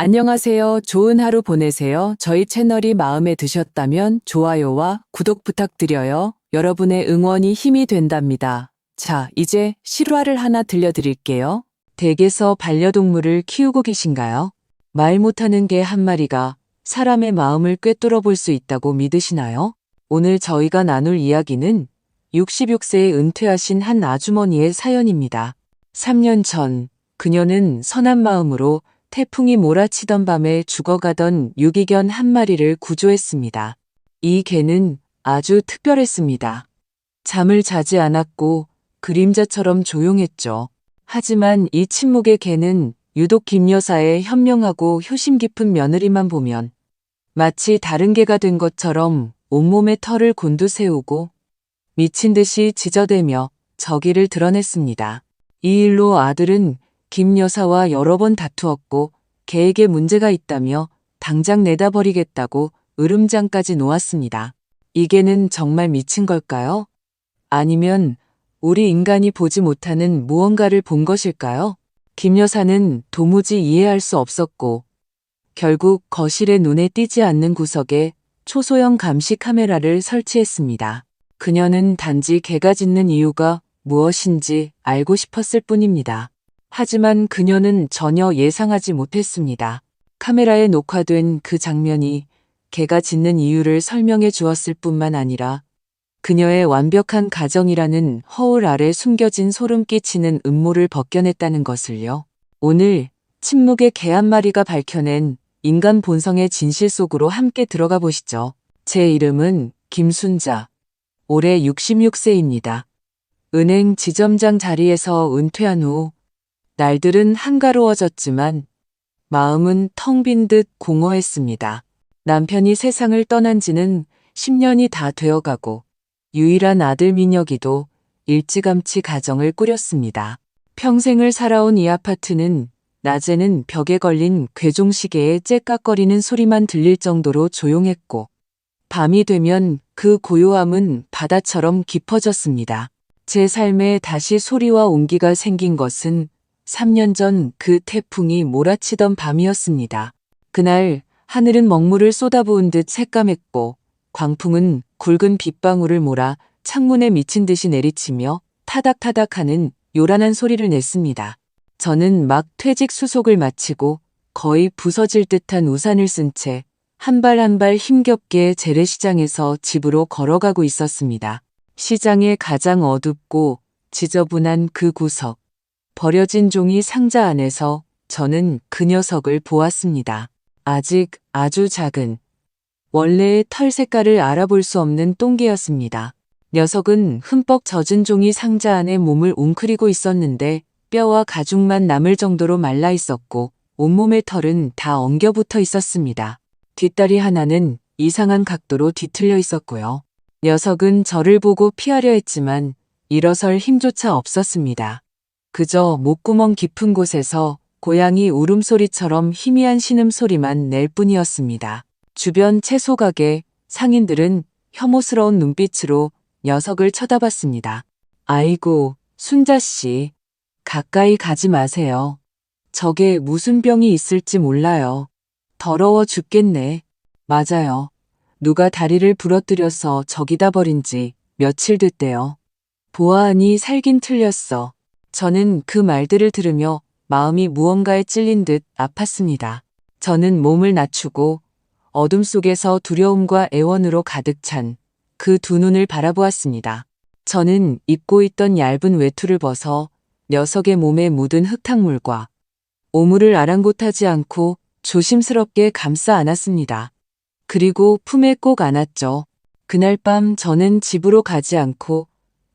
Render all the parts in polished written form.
안녕하세요. 좋은 하루 보내세요. 저희 채널이 마음에 드셨다면 좋아요와 구독 부탁드려요. 여러분의 응원이 힘이 된답니다. 자, 이제 실화를 하나 들려드릴게요. 댁에서 반려동물을 키우고 계신가요? 말 못하는 개 한 마리가 사람의 마음을 꿰뚫어 볼 수 있다고 믿으시나요? 오늘 저희가 나눌 이야기는 66세에 은퇴하신 한 아주머니의 사연입니다. 3년 전 그녀는 선한 마음으로 태풍이 몰아치던 밤에 죽어가던 유기견 한 마리를 구조했습니다. 이 개는 아주 특별했습니다. 잠을 자지 않았고 그림자처럼 조용했죠. 하지만 이 침묵의 개는 유독 김 여사의 현명하고 효심 깊은 며느리만 보면 마치 다른 개가 된 것처럼 온몸에 털을 곤두세우고 미친 듯이 짖어대며 저기를 드러냈습니다. 이 일로 아들은 김 여사와 여러 번 다투었고 개에게 문제가 있다며 당장 내다버리겠다고 으름장까지 놓았습니다. 이 개는 정말 미친 걸까요? 아니면 우리 인간이 보지 못하는 무언가를 본 것일까요? 김 여사는 도무지 이해할 수 없었고 결국 거실에 눈에 띄지 않는 구석에 초소형 감시 카메라를 설치했습니다. 그녀는 단지 개가 짖는 이유가 무엇인지 알고 싶었을 뿐입니다. 하지만 그녀는 전혀 예상하지 못했습니다. 카메라에 녹화된 그 장면이 개가 짖는 이유를 설명해 주었을 뿐만 아니라 그녀의 완벽한 가정이라는 허울 아래 숨겨진 소름 끼치는 음모를 벗겨냈다는 것을요. 오늘 침묵의 개 한 마리가 밝혀낸 인간 본성의 진실 속으로 함께 들어가 보시죠. 제 이름은 김순자. 올해 66세입니다. 은행 지점장 자리에서 은퇴한 후 날들은 한가로워졌지만 마음은 텅 빈 듯 공허했습니다. 남편이 세상을 떠난 지는 10년이 다 되어가고 유일한 아들 민혁이도 일찌감치 가정을 꾸렸습니다. 평생을 살아온 이 아파트는 낮에는 벽에 걸린 괴종시계의 째깍거리는 소리만 들릴 정도로 조용했고 밤이 되면 그 고요함은 바다처럼 깊어졌습니다. 제 삶에 다시 소리와 온기가 생긴 것은 3년 전 그 태풍이 몰아치던 밤이었습니다. 그날 하늘은 먹물을 쏟아부은 듯 새까맸고 광풍은 굵은 빗방울을 몰아 창문에 미친 듯이 내리치며 타닥타닥하는 요란한 소리를 냈습니다. 저는 막 퇴직 수속을 마치고 거의 부서질 듯한 우산을 쓴 채 한 발 한 발 힘겹게 재래시장에서 집으로 걸어가고 있었습니다. 시장의 가장 어둡고 지저분한 그 구석. 버려진 종이 상자 안에서 저는 그 녀석을 보았습니다. 아직 아주 작은, 원래의 털 색깔을 알아볼 수 없는 똥개였습니다. 녀석은 흠뻑 젖은 종이 상자 안에 몸을 웅크리고 있었는데 뼈와 가죽만 남을 정도로 말라 있었고 온몸의 털은 다 엉겨붙어 있었습니다. 뒷다리 하나는 이상한 각도로 뒤틀려 있었고요. 녀석은 저를 보고 피하려 했지만 일어설 힘조차 없었습니다. 그저 목구멍 깊은 곳에서 고양이 울음소리처럼 희미한 신음소리만 낼 뿐이었습니다. 주변 채소 가게 상인들은 혐오스러운 눈빛으로 녀석을 쳐다봤습니다. 아이고, 순자씨. 가까이 가지 마세요. 저게 무슨 병이 있을지 몰라요. 더러워 죽겠네. 맞아요. 누가 다리를 부러뜨려서 저기다 버린 지 며칠 됐대요. 보아하니 살긴 틀렸어. 저는 그 말들을 들으며 마음이 무언가에 찔린 듯 아팠습니다. 저는 몸을 낮추고 어둠 속에서 두려움과 애원으로 가득 찬 그 두 눈을 바라보았습니다. 저는 입고 있던 얇은 외투를 벗어 녀석의 몸에 묻은 흙탕물과 오물을 아랑곳하지 않고 조심스럽게 감싸 안았습니다. 그리고 품에 꼭 안았죠. 그날 밤 저는 집으로 가지 않고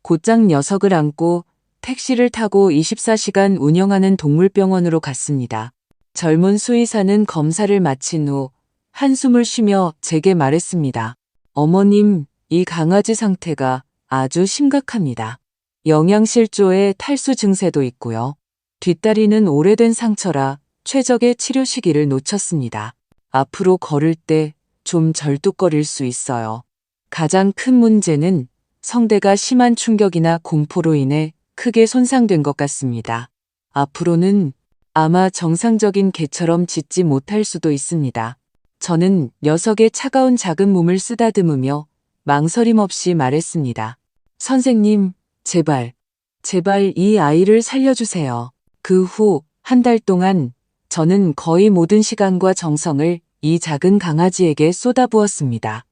곧장 녀석을 안고 택시를 타고 24시간 운영하는 동물병원으로 갔습니다. 젊은 수의사는 검사를 마친 후 한숨을 쉬며 제게 말했습니다. 어머님, 이 강아지 상태가 아주 심각합니다. 영양실조에 탈수 증세도 있고요. 뒷다리는 오래된 상처라 최적의 치료 시기를 놓쳤습니다. 앞으로 걸을 때 좀 절뚝거릴 수 있어요. 가장 큰 문제는 성대가 심한 충격이나 공포로 인해 크게 손상된 것 같습니다. 앞으로는 아마 정상적인 개처럼 짖지 못할 수도 있습니다. 저는 녀석의 차가운 작은 몸을 쓰다듬으며 망설임 없이 말했습니다. 선생님, 제발 이 아이를 살려주세요. 그 후 한 달 동안 저는 거의 모든 시간과 정성을 이 작은 강아지에게 쏟아부었습니다.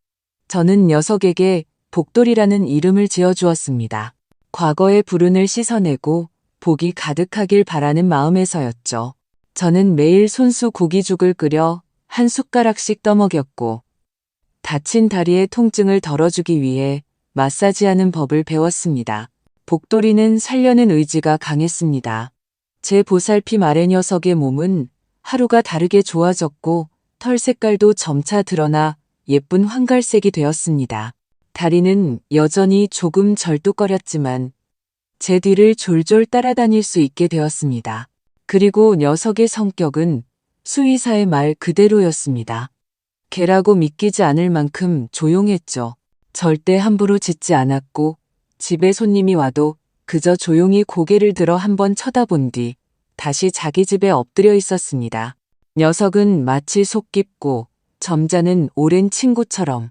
저는 녀석에게 복돌이라는 이름을 지어주었습니다. 과거의 불운을 씻어내고 복이 가득하길 바라는 마음에서였죠. 저는 매일 손수 고기죽을 끓여 한 숟가락씩 떠먹였고 다친 다리의 통증을 덜어주기 위해 마사지하는 법을 배웠습니다. 복돌이는 살려는 의지가 강했습니다. 제 보살핌 아래 녀석의 몸은 하루가 다르게 좋아졌고 털 색깔도 점차 드러나 예쁜 황갈색이 되었습니다. 다리는 여전히 조금 절뚝거렸지만 제 뒤를 졸졸 따라다닐 수 있게 되었습니다. 그리고 녀석의 성격은 수의사의 말 그대로였습니다. 개라고 믿기지 않을 만큼 조용했죠. 절대 함부로 짖지 않았고 집에 손님이 와도 그저 조용히 고개를 들어 한번 쳐다본 뒤 다시 자기 집에 엎드려 있었습니다. 녀석은 마치 속 깊고 점잖은 오랜 친구처럼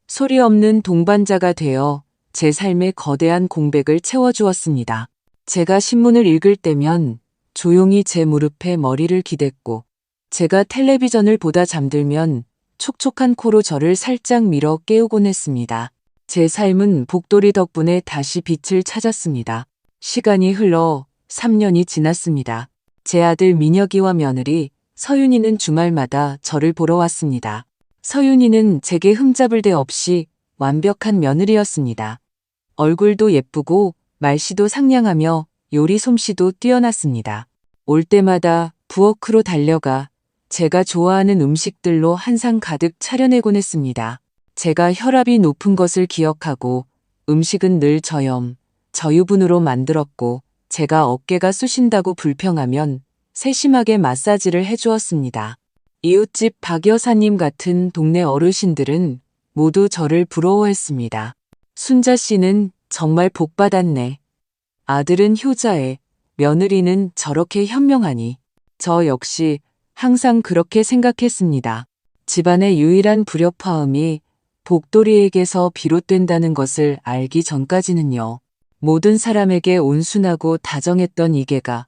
소리 없는 동반자가 되어 제 삶의 거대한 공백을 채워주었습니다. 제가 신문을 읽을 때면 조용히 제 무릎에 머리를 기댔고 제가 텔레비전을 보다 잠들면 촉촉한 코로 저를 살짝 밀어 깨우곤 했습니다. 제 삶은 복돌이 덕분에 다시 빛을 찾았습니다. 시간이 흘러 3년이 지났습니다. 제 아들 민혁이와 며느리 서윤이는 주말마다 저를 보러 왔습니다. 서윤이는 제게 흠잡을 데 없이 완벽한 며느리였습니다. 얼굴도 예쁘고 말씨도 상냥하며 요리 솜씨도 뛰어났습니다. 올 때마다 부엌으로 달려가 제가 좋아하는 음식들로 한상 가득 차려내곤 했습니다. 제가 혈압이 높은 것을 기억하고 음식은 늘 저유분으로 만들었고 제가 어깨가 쑤신다고 불평하면 세심하게 마사지를 해주었습니다. 이웃집 박 여사님 같은 동네 어르신들은 모두 저를 부러워했습니다. 순자 씨는 정말 복받았네. 아들은 효자에 며느리는 저렇게 현명하니. 저 역시 항상 그렇게 생각했습니다. 집안의 유일한 불협화음이 복돌이에게서 비롯된다는 것을 알기 전까지는요. 모든 사람에게 온순하고 다정했던 이계가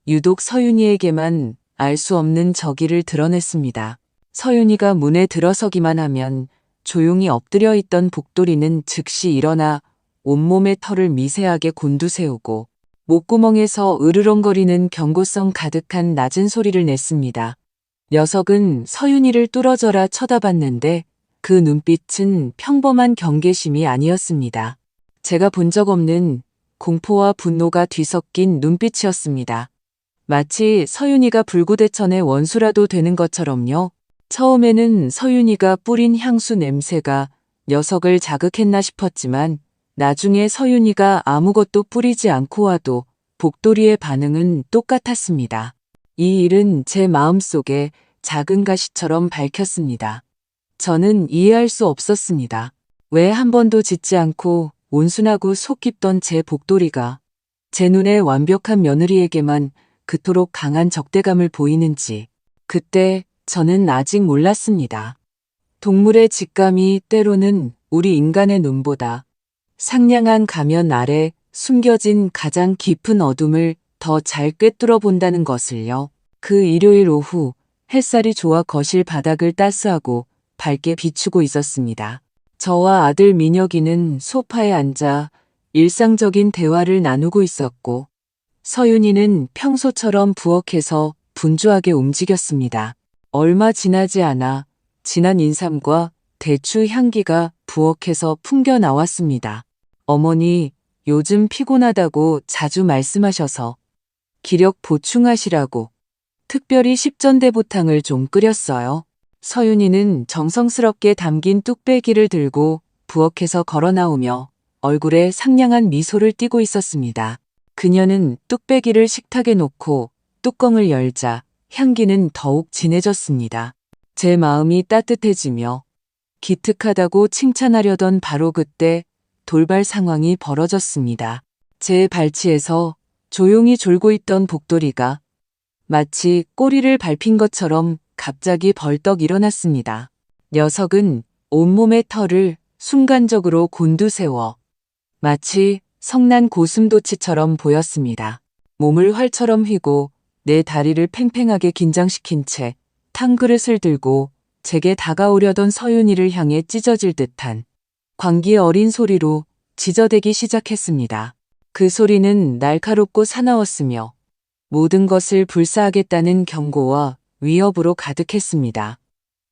유독 서윤이에게만 알 수 없는 저기를 드러냈습니다. 서윤이가 문에 들어서기만 하면 조용히 엎드려 있던 복돌이는 즉시 일어나 온몸의 털을 미세하게 곤두세우고 목구멍에서 으르렁거리는 경고성 가득한 낮은 소리를 냈습니다. 녀석은 서윤이를 뚫어져라 쳐다봤는데 그 눈빛은 평범한 경계심이 아니었습니다. 제가 본 적 없는 공포와 분노가 뒤섞인 눈빛이었습니다. 마치 서윤이가 불구대천의 원수라도 되는 것처럼요. 처음에는 서윤이가 뿌린 향수 냄새가 녀석을 자극했나 싶었지만 나중에 서윤이가 아무것도 뿌리지 않고 와도 복돌이의 반응은 똑같았습니다. 이 일은 제 마음속에 작은 가시처럼 밝혔습니다. 저는 이해할 수 없었습니다. 왜 한 번도 짖지 않고 온순하고 속 깊던 제 복돌이가 제 눈에 완벽한 며느리에게만 그토록 강한 적대감을 보이는지 그때 저는 아직 몰랐습니다. 동물의 직감이 때로는 우리 인간의 눈보다 상냥한 가면 아래 숨겨진 가장 깊은 어둠을 더 잘 꿰뚫어 본다는 것을요. 그 일요일 오후 햇살이 좋아 거실 바닥을 따스하고 밝게 비추고 있었습니다. 저와 아들 민혁이는 소파에 앉아 일상적인 대화를 나누고 있었고 서윤이는 평소처럼 부엌에서 분주하게 움직였습니다. 얼마 지나지 않아 진한 인삼과 대추 향기가 부엌에서 풍겨 나왔습니다. 어머니, 요즘 피곤하다고 자주 말씀하셔서 기력 보충하시라고 특별히 십전대보탕을 좀 끓였어요. 서윤이는 정성스럽게 담긴 뚝배기를 들고 부엌에서 걸어 나오며 얼굴에 상냥한 미소를 띠고 있었습니다. 그녀는 뚝배기를 식탁에 놓고 뚜껑을 열자 향기는 더욱 진해졌습니다. 제 마음이 따뜻해지며 기특하다고 칭찬하려던 바로 그때 돌발 상황이 벌어졌습니다. 제 발치에서 조용히 졸고 있던 복돌이가 마치 꼬리를 밟힌 것처럼 갑자기 벌떡 일어났습니다. 녀석은 온몸의 털을 순간적으로 곤두세워 마치 성난 고슴도치처럼 보였습니다. 몸을 활처럼 휘고 내 다리를 팽팽하게 긴장시킨 채 탕그릇을 들고 제게 다가오려던 서윤이를 향해 찢어질 듯한 광기 어린 소리로 지저대기 시작했습니다. 그 소리는 날카롭고 사나웠으며 모든 것을 불사하겠다는 경고와 위협으로 가득했습니다.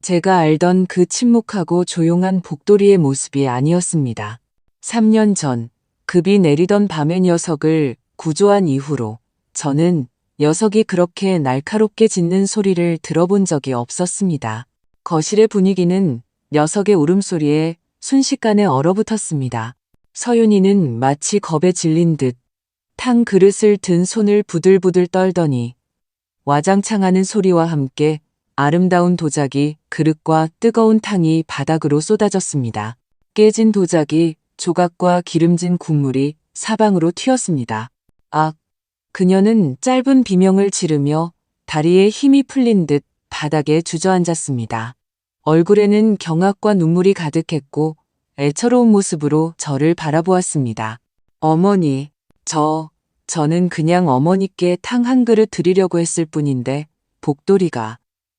제가 알던 그 침묵하고 조용한 복돌이의 모습이 아니었습니다. 3년 전 급이 내리던 밤의 녀석을 구조한 이후로 저는 녀석이 그렇게 날카롭게 짖는 소리를 들어본 적이 없었습니다. 거실의 분위기는 녀석의 울음소리에 순식간에 얼어붙었습니다. 서윤이는 마치 겁에 질린 듯 탕 그릇을 든 손을 부들부들 떨더니 와장창하는 소리와 함께 아름다운 도자기, 그릇과 뜨거운 탕이 바닥으로 쏟아졌습니다. 깨진 도자기, 조각과 기름진 국물이 사방으로 튀었습니다. 악! 그녀는 짧은 비명을 지르며 다리에 힘이 풀린 듯 바닥에 주저앉았습니다. 얼굴에는 경악과 눈물이 가득했고 애처로운 모습으로 저를 바라보았습니다. 어머니, 저는 그냥 어머니께 탕 한 그릇 드리려고 했을 뿐인데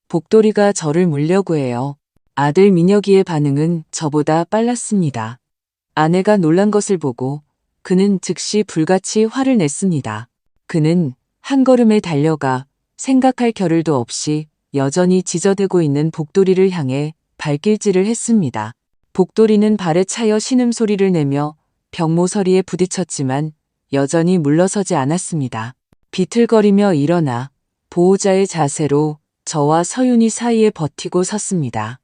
복돌이가 저를 물려고 해요. 아들 민혁이의 반응은 저보다 빨랐습니다. 아내가 놀란 것을 보고 그는 즉시 불같이 화를 냈습니다. 그는 한 걸음에 달려가 생각할 겨를도 없이 여전히 지저대고 있는 복돌이를 향해 발길질을 했습니다. 복돌이는 발에 차여 신음소리를 내며 벽모서리에 부딪혔지만 여전히 물러서지 않았습니다. 비틀거리며 일어나 보호자의 자세로 저와 서윤이 사이에 버티고 섰습니다.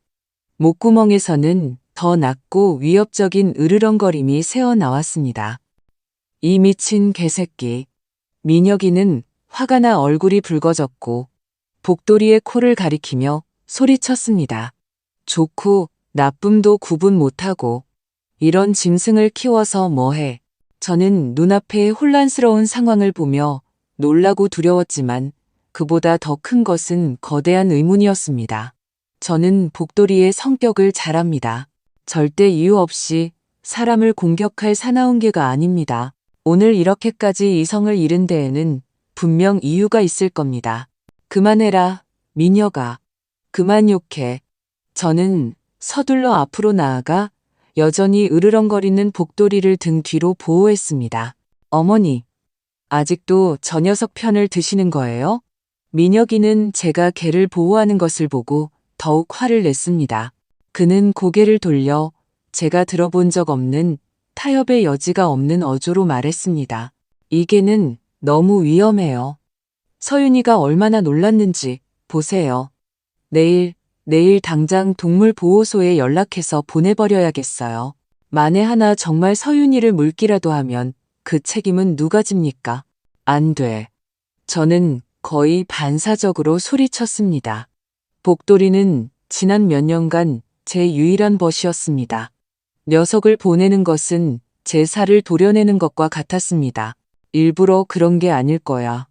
목구멍에서는 더 낮고 위협적인 으르렁거림이 새어나왔습니다. 이 미친 개새끼. 민혁이는 화가 나 얼굴이 붉어졌고 복돌이의 코를 가리키며 소리쳤습니다. 좋고 나쁨도 구분 못하고 이런 짐승을 키워서 뭐해. 저는 눈앞의 혼란스러운 상황을 보며 놀라고 두려웠지만 그보다 더 큰 것은 거대한 의문이었습니다. 저는 복돌이의 성격을 잘 압니다. 절대 이유 없이 사람을 공격할 사나운 개가 아닙니다. 오늘 이렇게까지 이성을 잃은 데에는 분명 이유가 있을 겁니다. 그만해라, 민혁아. 그만 욕해. 저는 서둘러 앞으로 나아가 여전히 으르렁거리는 복돌이를 등 뒤로 보호했습니다. 어머니, 아직도 저 녀석 편을 드시는 거예요? 민혁이는 제가 개를 보호하는 것을 보고 더욱 화를 냈습니다. 그는 고개를 돌려 제가 들어본 적 없는 타협의 여지가 없는 어조로 말했습니다. 이 개는 너무 위험해요. 서윤이가 얼마나 놀랐는지 보세요. 내일 당장 동물보호소에 연락해서 보내버려야겠어요. 만에 하나 정말 서윤이를 물기라도 하면 그 책임은 누가 집니까? 안 돼. 저는 거의 반사적으로 소리쳤습니다. 복돌이는 지난 몇 년간 제 유일한 벗이었습니다. 녀석을 보내는 것은 제 살을 도려내는 것과 같았습니다. 일부러 그런 게 아닐 거야.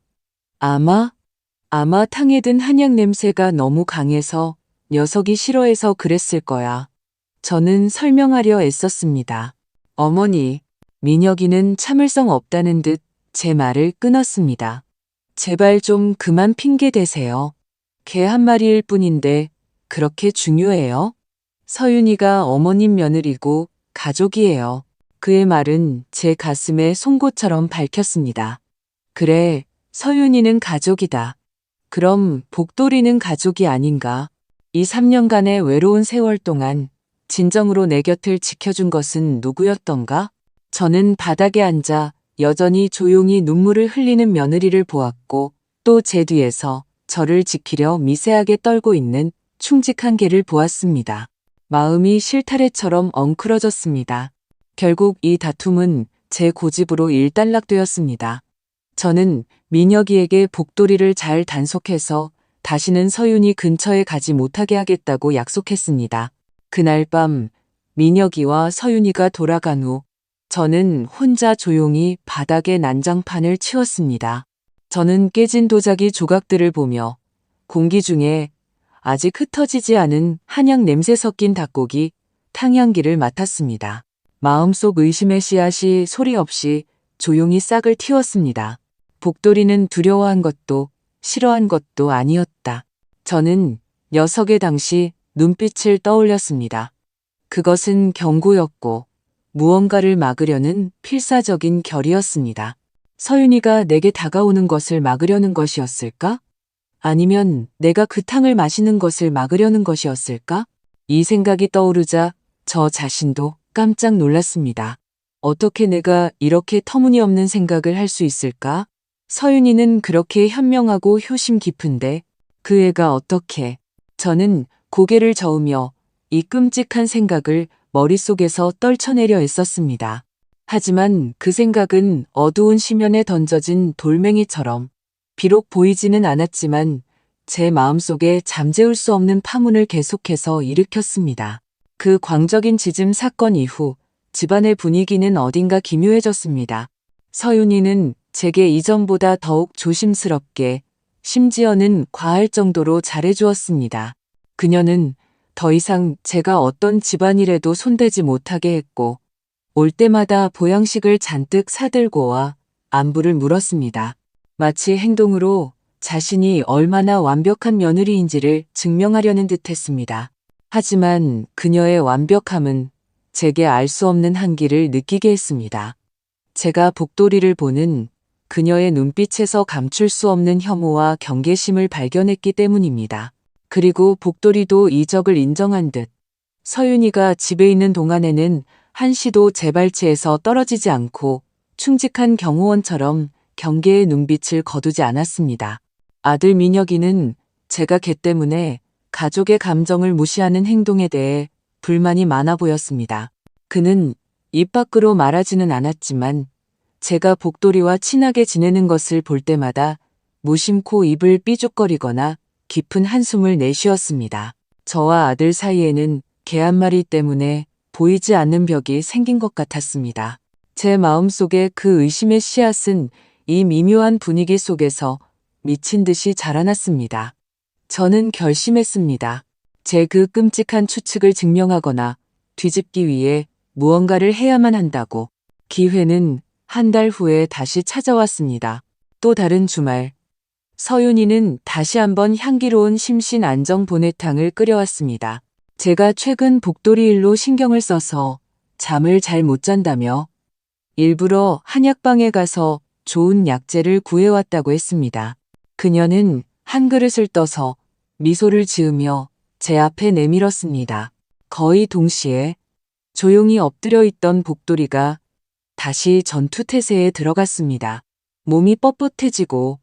아마 탕에 든 한약 냄새가 너무 강해서 녀석이 싫어해서 그랬을 거야. 저는 설명하려 애썼습니다. 어머니, 민혁이는 참을성 없다는 듯 제 말을 끊었습니다. 제발 좀 그만 핑계 대세요. 개 한 마리일 뿐인데 그렇게 중요해요? 서윤이가 어머님 며느리고 가족이에요. 그의 말은 제 가슴에 송곳처럼 밝혔습니다. 그래, 서윤이는 가족이다. 그럼 복돌이는 가족이 아닌가? 이 3년간의 외로운 세월 동안 진정으로 내 곁을 지켜준 것은 누구였던가? 저는 바닥에 앉아 여전히 조용히 눈물을 흘리는 며느리를 보았고 또 제 뒤에서 저를 지키려 미세하게 떨고 있는 충직한 개를 보았습니다. 마음이 실타래처럼 엉클어졌습니다. 결국 이 다툼은 제 고집으로 일단락되었습니다. 저는 민혁이에게 복돌이를 잘 단속해서 다시는 서윤이 근처에 가지 못하게 하겠다고 약속했습니다. 그날 밤 민혁이와 서윤이가 돌아간 후 저는 혼자 조용히 바닥에 난장판을 치웠습니다. 저는 깨진 도자기 조각들을 보며 공기 중에 아직 흩어지지 않은 한약 냄새 섞인 닭고기, 탕향기를 맡았습니다. 마음속 의심의 씨앗이 소리 없이 조용히 싹을 틔웠습니다. 복돌이는 두려워한 것도 싫어한 것도 아니었다. 저는 녀석의 당시 눈빛을 떠올렸습니다. 그것은 경고였고 무언가를 막으려는 필사적인 결이었습니다. 서윤이가 내게 다가오는 것을 막으려는 것이었을까? 아니면 내가 그 탕을 마시는 것을 막으려는 것이었을까? 이 생각이 떠오르자 저 자신도 깜짝 놀랐습니다. 어떻게 내가 이렇게 터무니없는 생각을 할 수 있을까? 서윤이는 그렇게 현명하고 효심 깊은데 그 애가 어떻게? 저는 고개를 저으며 이 끔찍한 생각을 머릿속에서 떨쳐내려 애썼습니다. 하지만 그 생각은 어두운 심연에 던져진 돌멩이처럼 비록 보이지는 않았지만 제 마음속에 잠재울 수 없는 파문을 계속해서 일으켰습니다. 그 광적인 지즘 사건 이후 집안의 분위기는 어딘가 기묘해졌습니다. 서윤이는 제게 이전보다 더욱 조심스럽게, 심지어는 과할 정도로 잘해주었습니다. 그녀는 더 이상 제가 어떤 집안일에도 손대지 못하게 했고, 올 때마다 보양식을 잔뜩 사들고 와 안부를 물었습니다. 마치 행동으로 자신이 얼마나 완벽한 며느리인지를 증명하려는 듯 했습니다. 하지만 그녀의 완벽함은 제게 알 수 없는 한기를 느끼게 했습니다. 제가 복돌이를 보는 그녀의 눈빛에서 감출 수 없는 혐오와 경계심을 발견했기 때문입니다. 그리고 복돌이도 이적을 인정한 듯 서윤이가 집에 있는 동안에는 한시도 제 발치에서 떨어지지 않고 충직한 경호원처럼 경계의 눈빛을 거두지 않았습니다. 아들 민혁이는 제가 걔 때문에 가족의 감정을 무시하는 행동에 대해 불만이 많아 보였습니다. 그는 입 밖으로 말하지는 않았지만 제가 복돌이와 친하게 지내는 것을 볼 때마다 무심코 입을 삐죽거리거나 깊은 한숨을 내쉬었습니다. 저와 아들 사이에는 개 한 마리 때문에 보이지 않는 벽이 생긴 것 같았습니다. 제 마음속에 그 의심의 씨앗은 이 미묘한 분위기 속에서 미친 듯이 자라났습니다. 저는 결심했습니다. 제 그 끔찍한 추측을 증명하거나 뒤집기 위해 무언가를 해야만 한다고. 기회는 한 달 후에 다시 찾아왔습니다. 또 다른 주말, 서윤이는 다시 한번 향기로운 심신 안정 보내탕을 끓여왔습니다. 제가 최근 복돌이 일로 신경을 써서 잠을 잘 못 잔다며 일부러 한약방에 가서 좋은 약재를 구해왔다고 했습니다. 그녀는 한 그릇을 떠서 미소를 지으며 제 앞에 내밀었습니다. 거의 동시에 조용히 엎드려 있던 복돌이가 다시 전투태세에 들어갔습니다. 몸이 뻣뻣해지고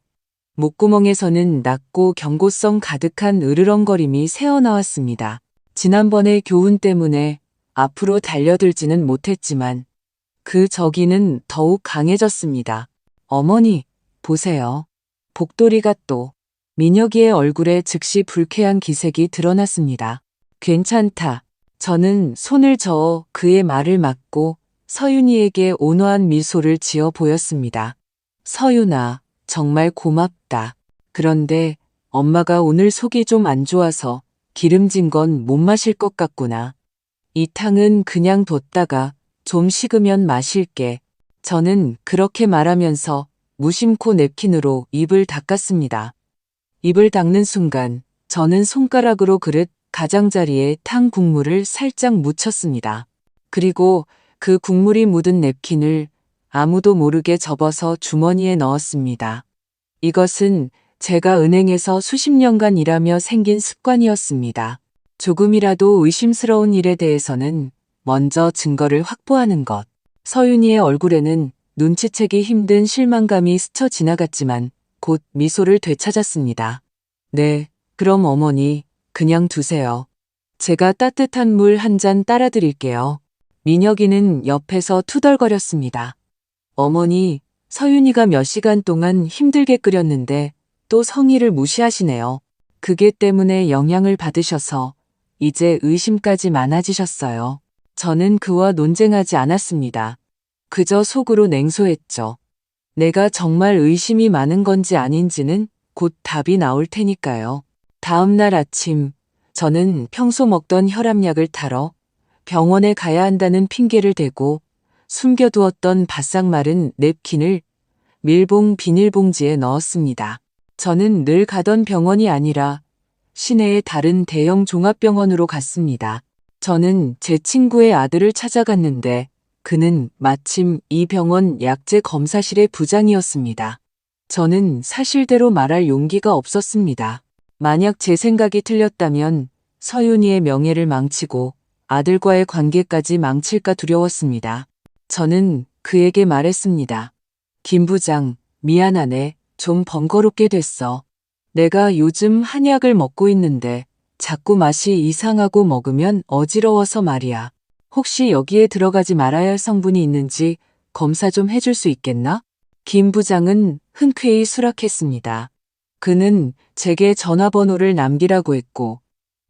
목구멍에서는 낮고 경고성 가득한 으르렁거림이 새어나왔습니다. 지난번의 교훈 때문에 앞으로 달려들지는 못했지만 그 저기는 더욱 강해졌습니다. 어머니, 보세요. 복돌이가 또. 민혁이의 얼굴에 즉시 불쾌한 기색이 드러났습니다. 괜찮다. 저는 손을 저어 그의 말을 막고 서윤이에게 온화한 미소를 지어 보였습니다. 서윤아, 정말 고맙다. 그런데 엄마가 오늘 속이 좀 안 좋아서 기름진 건 못 마실 것 같구나. 이 탕은 그냥 뒀다가 좀 식으면 마실게. 저는 그렇게 말하면서 무심코 냅킨으로 입을 닦았습니다. 입을 닦는 순간 저는 손가락으로 그릇 가장자리에 탕 국물을 살짝 묻혔습니다. 그리고 그 국물이 묻은 냅킨을 아무도 모르게 접어서 주머니에 넣었습니다. 이것은 제가 은행에서 수십 년간 일하며 생긴 습관이었습니다. 조금이라도 의심스러운 일에 대해서는 먼저 증거를 확보하는 것. 서윤이의 얼굴에는 눈치채기 힘든 실망감이 스쳐 지나갔지만 곧 미소를 되찾았습니다. 네, 그럼 어머니, 그냥 두세요. 제가 따뜻한 물 한 잔 따라 드릴게요. 민혁이는 옆에서 투덜거렸습니다. 어머니, 서윤이가 몇 시간 동안 힘들게 끓였는데 또 성의를 무시하시네요. 그게 때문에 영향을 받으셔서 이제 의심까지 많아지셨어요. 저는 그와 논쟁하지 않았습니다. 그저 속으로 냉소했죠. 내가 정말 의심이 많은 건지 아닌지는 곧 답이 나올 테니까요. 다음 날 아침, 저는 평소 먹던 혈압약을 타러 병원에 가야 한다는 핑계를 대고 숨겨두었던 바싹 마른 냅킨을 밀봉 비닐봉지에 넣었습니다. 저는 늘 가던 병원이 아니라 시내의 다른 대형 종합병원으로 갔습니다. 저는 제 친구의 아들을 찾아갔는데 그는 마침 이 병원 약제 검사실의 부장이었습니다. 저는 사실대로 말할 용기가 없었습니다. 만약 제 생각이 틀렸다면 서윤이의 명예를 망치고 아들과의 관계까지 망칠까 두려웠습니다. 저는 그에게 말했습니다. 김 부장, 미안하네. 좀 번거롭게 됐어. 내가 요즘 한약을 먹고 있는데 자꾸 맛이 이상하고 먹으면 어지러워서 말이야. 혹시 여기에 들어가지 말아야 할 성분이 있는지 검사 좀 해줄 수 있겠나? 김 부장은 흔쾌히 수락했습니다. 그는 제게 전화번호를 남기라고 했고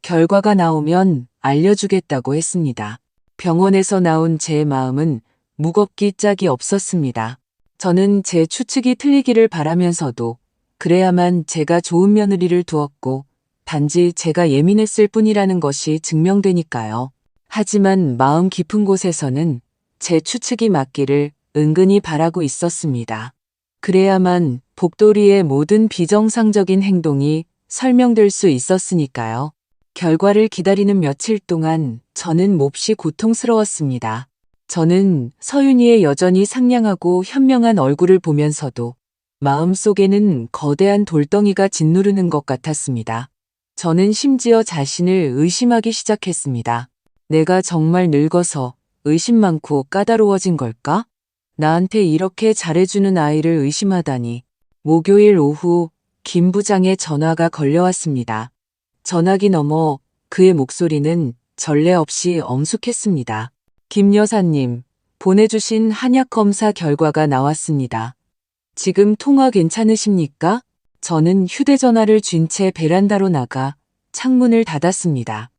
결과가 나오면 알려주겠다고 했습니다. 병원에서 나온 제 마음은 무겁기 짝이 없었습니다. 저는 제 추측이 틀리기를 바라면서도 그래야만 제가 좋은 며느리를 두었고 단지 제가 예민했을 뿐이라는 것이 증명되니까요. 하지만 마음 깊은 곳에서는 제 추측이 맞기를 은근히 바라고 있었습니다. 그래야만 복돌이의 모든 비정상적인 행동이 설명될 수 있었으니까요. 결과를 기다리는 며칠 동안 저는 몹시 고통스러웠습니다. 저는 서윤이의 여전히 상냥하고 현명한 얼굴을 보면서도 마음속에는 거대한 돌덩이가 짓누르는 것 같았습니다. 저는 심지어 자신을 의심하기 시작했습니다. 내가 정말 늙어서 의심 많고 까다로워진 걸까? 나한테 이렇게 잘해주는 아이를 의심하다니. 목요일 오후 김 부장의 전화가 걸려왔습니다. 전화기 너머 그의 목소리는 전례 없이 엄숙했습니다. 김 여사님, 보내주신 한약 검사 결과가 나왔습니다. 지금 통화 괜찮으십니까? 저는 휴대전화를 쥔 채 베란다로 나가 창문을 닫았습니다.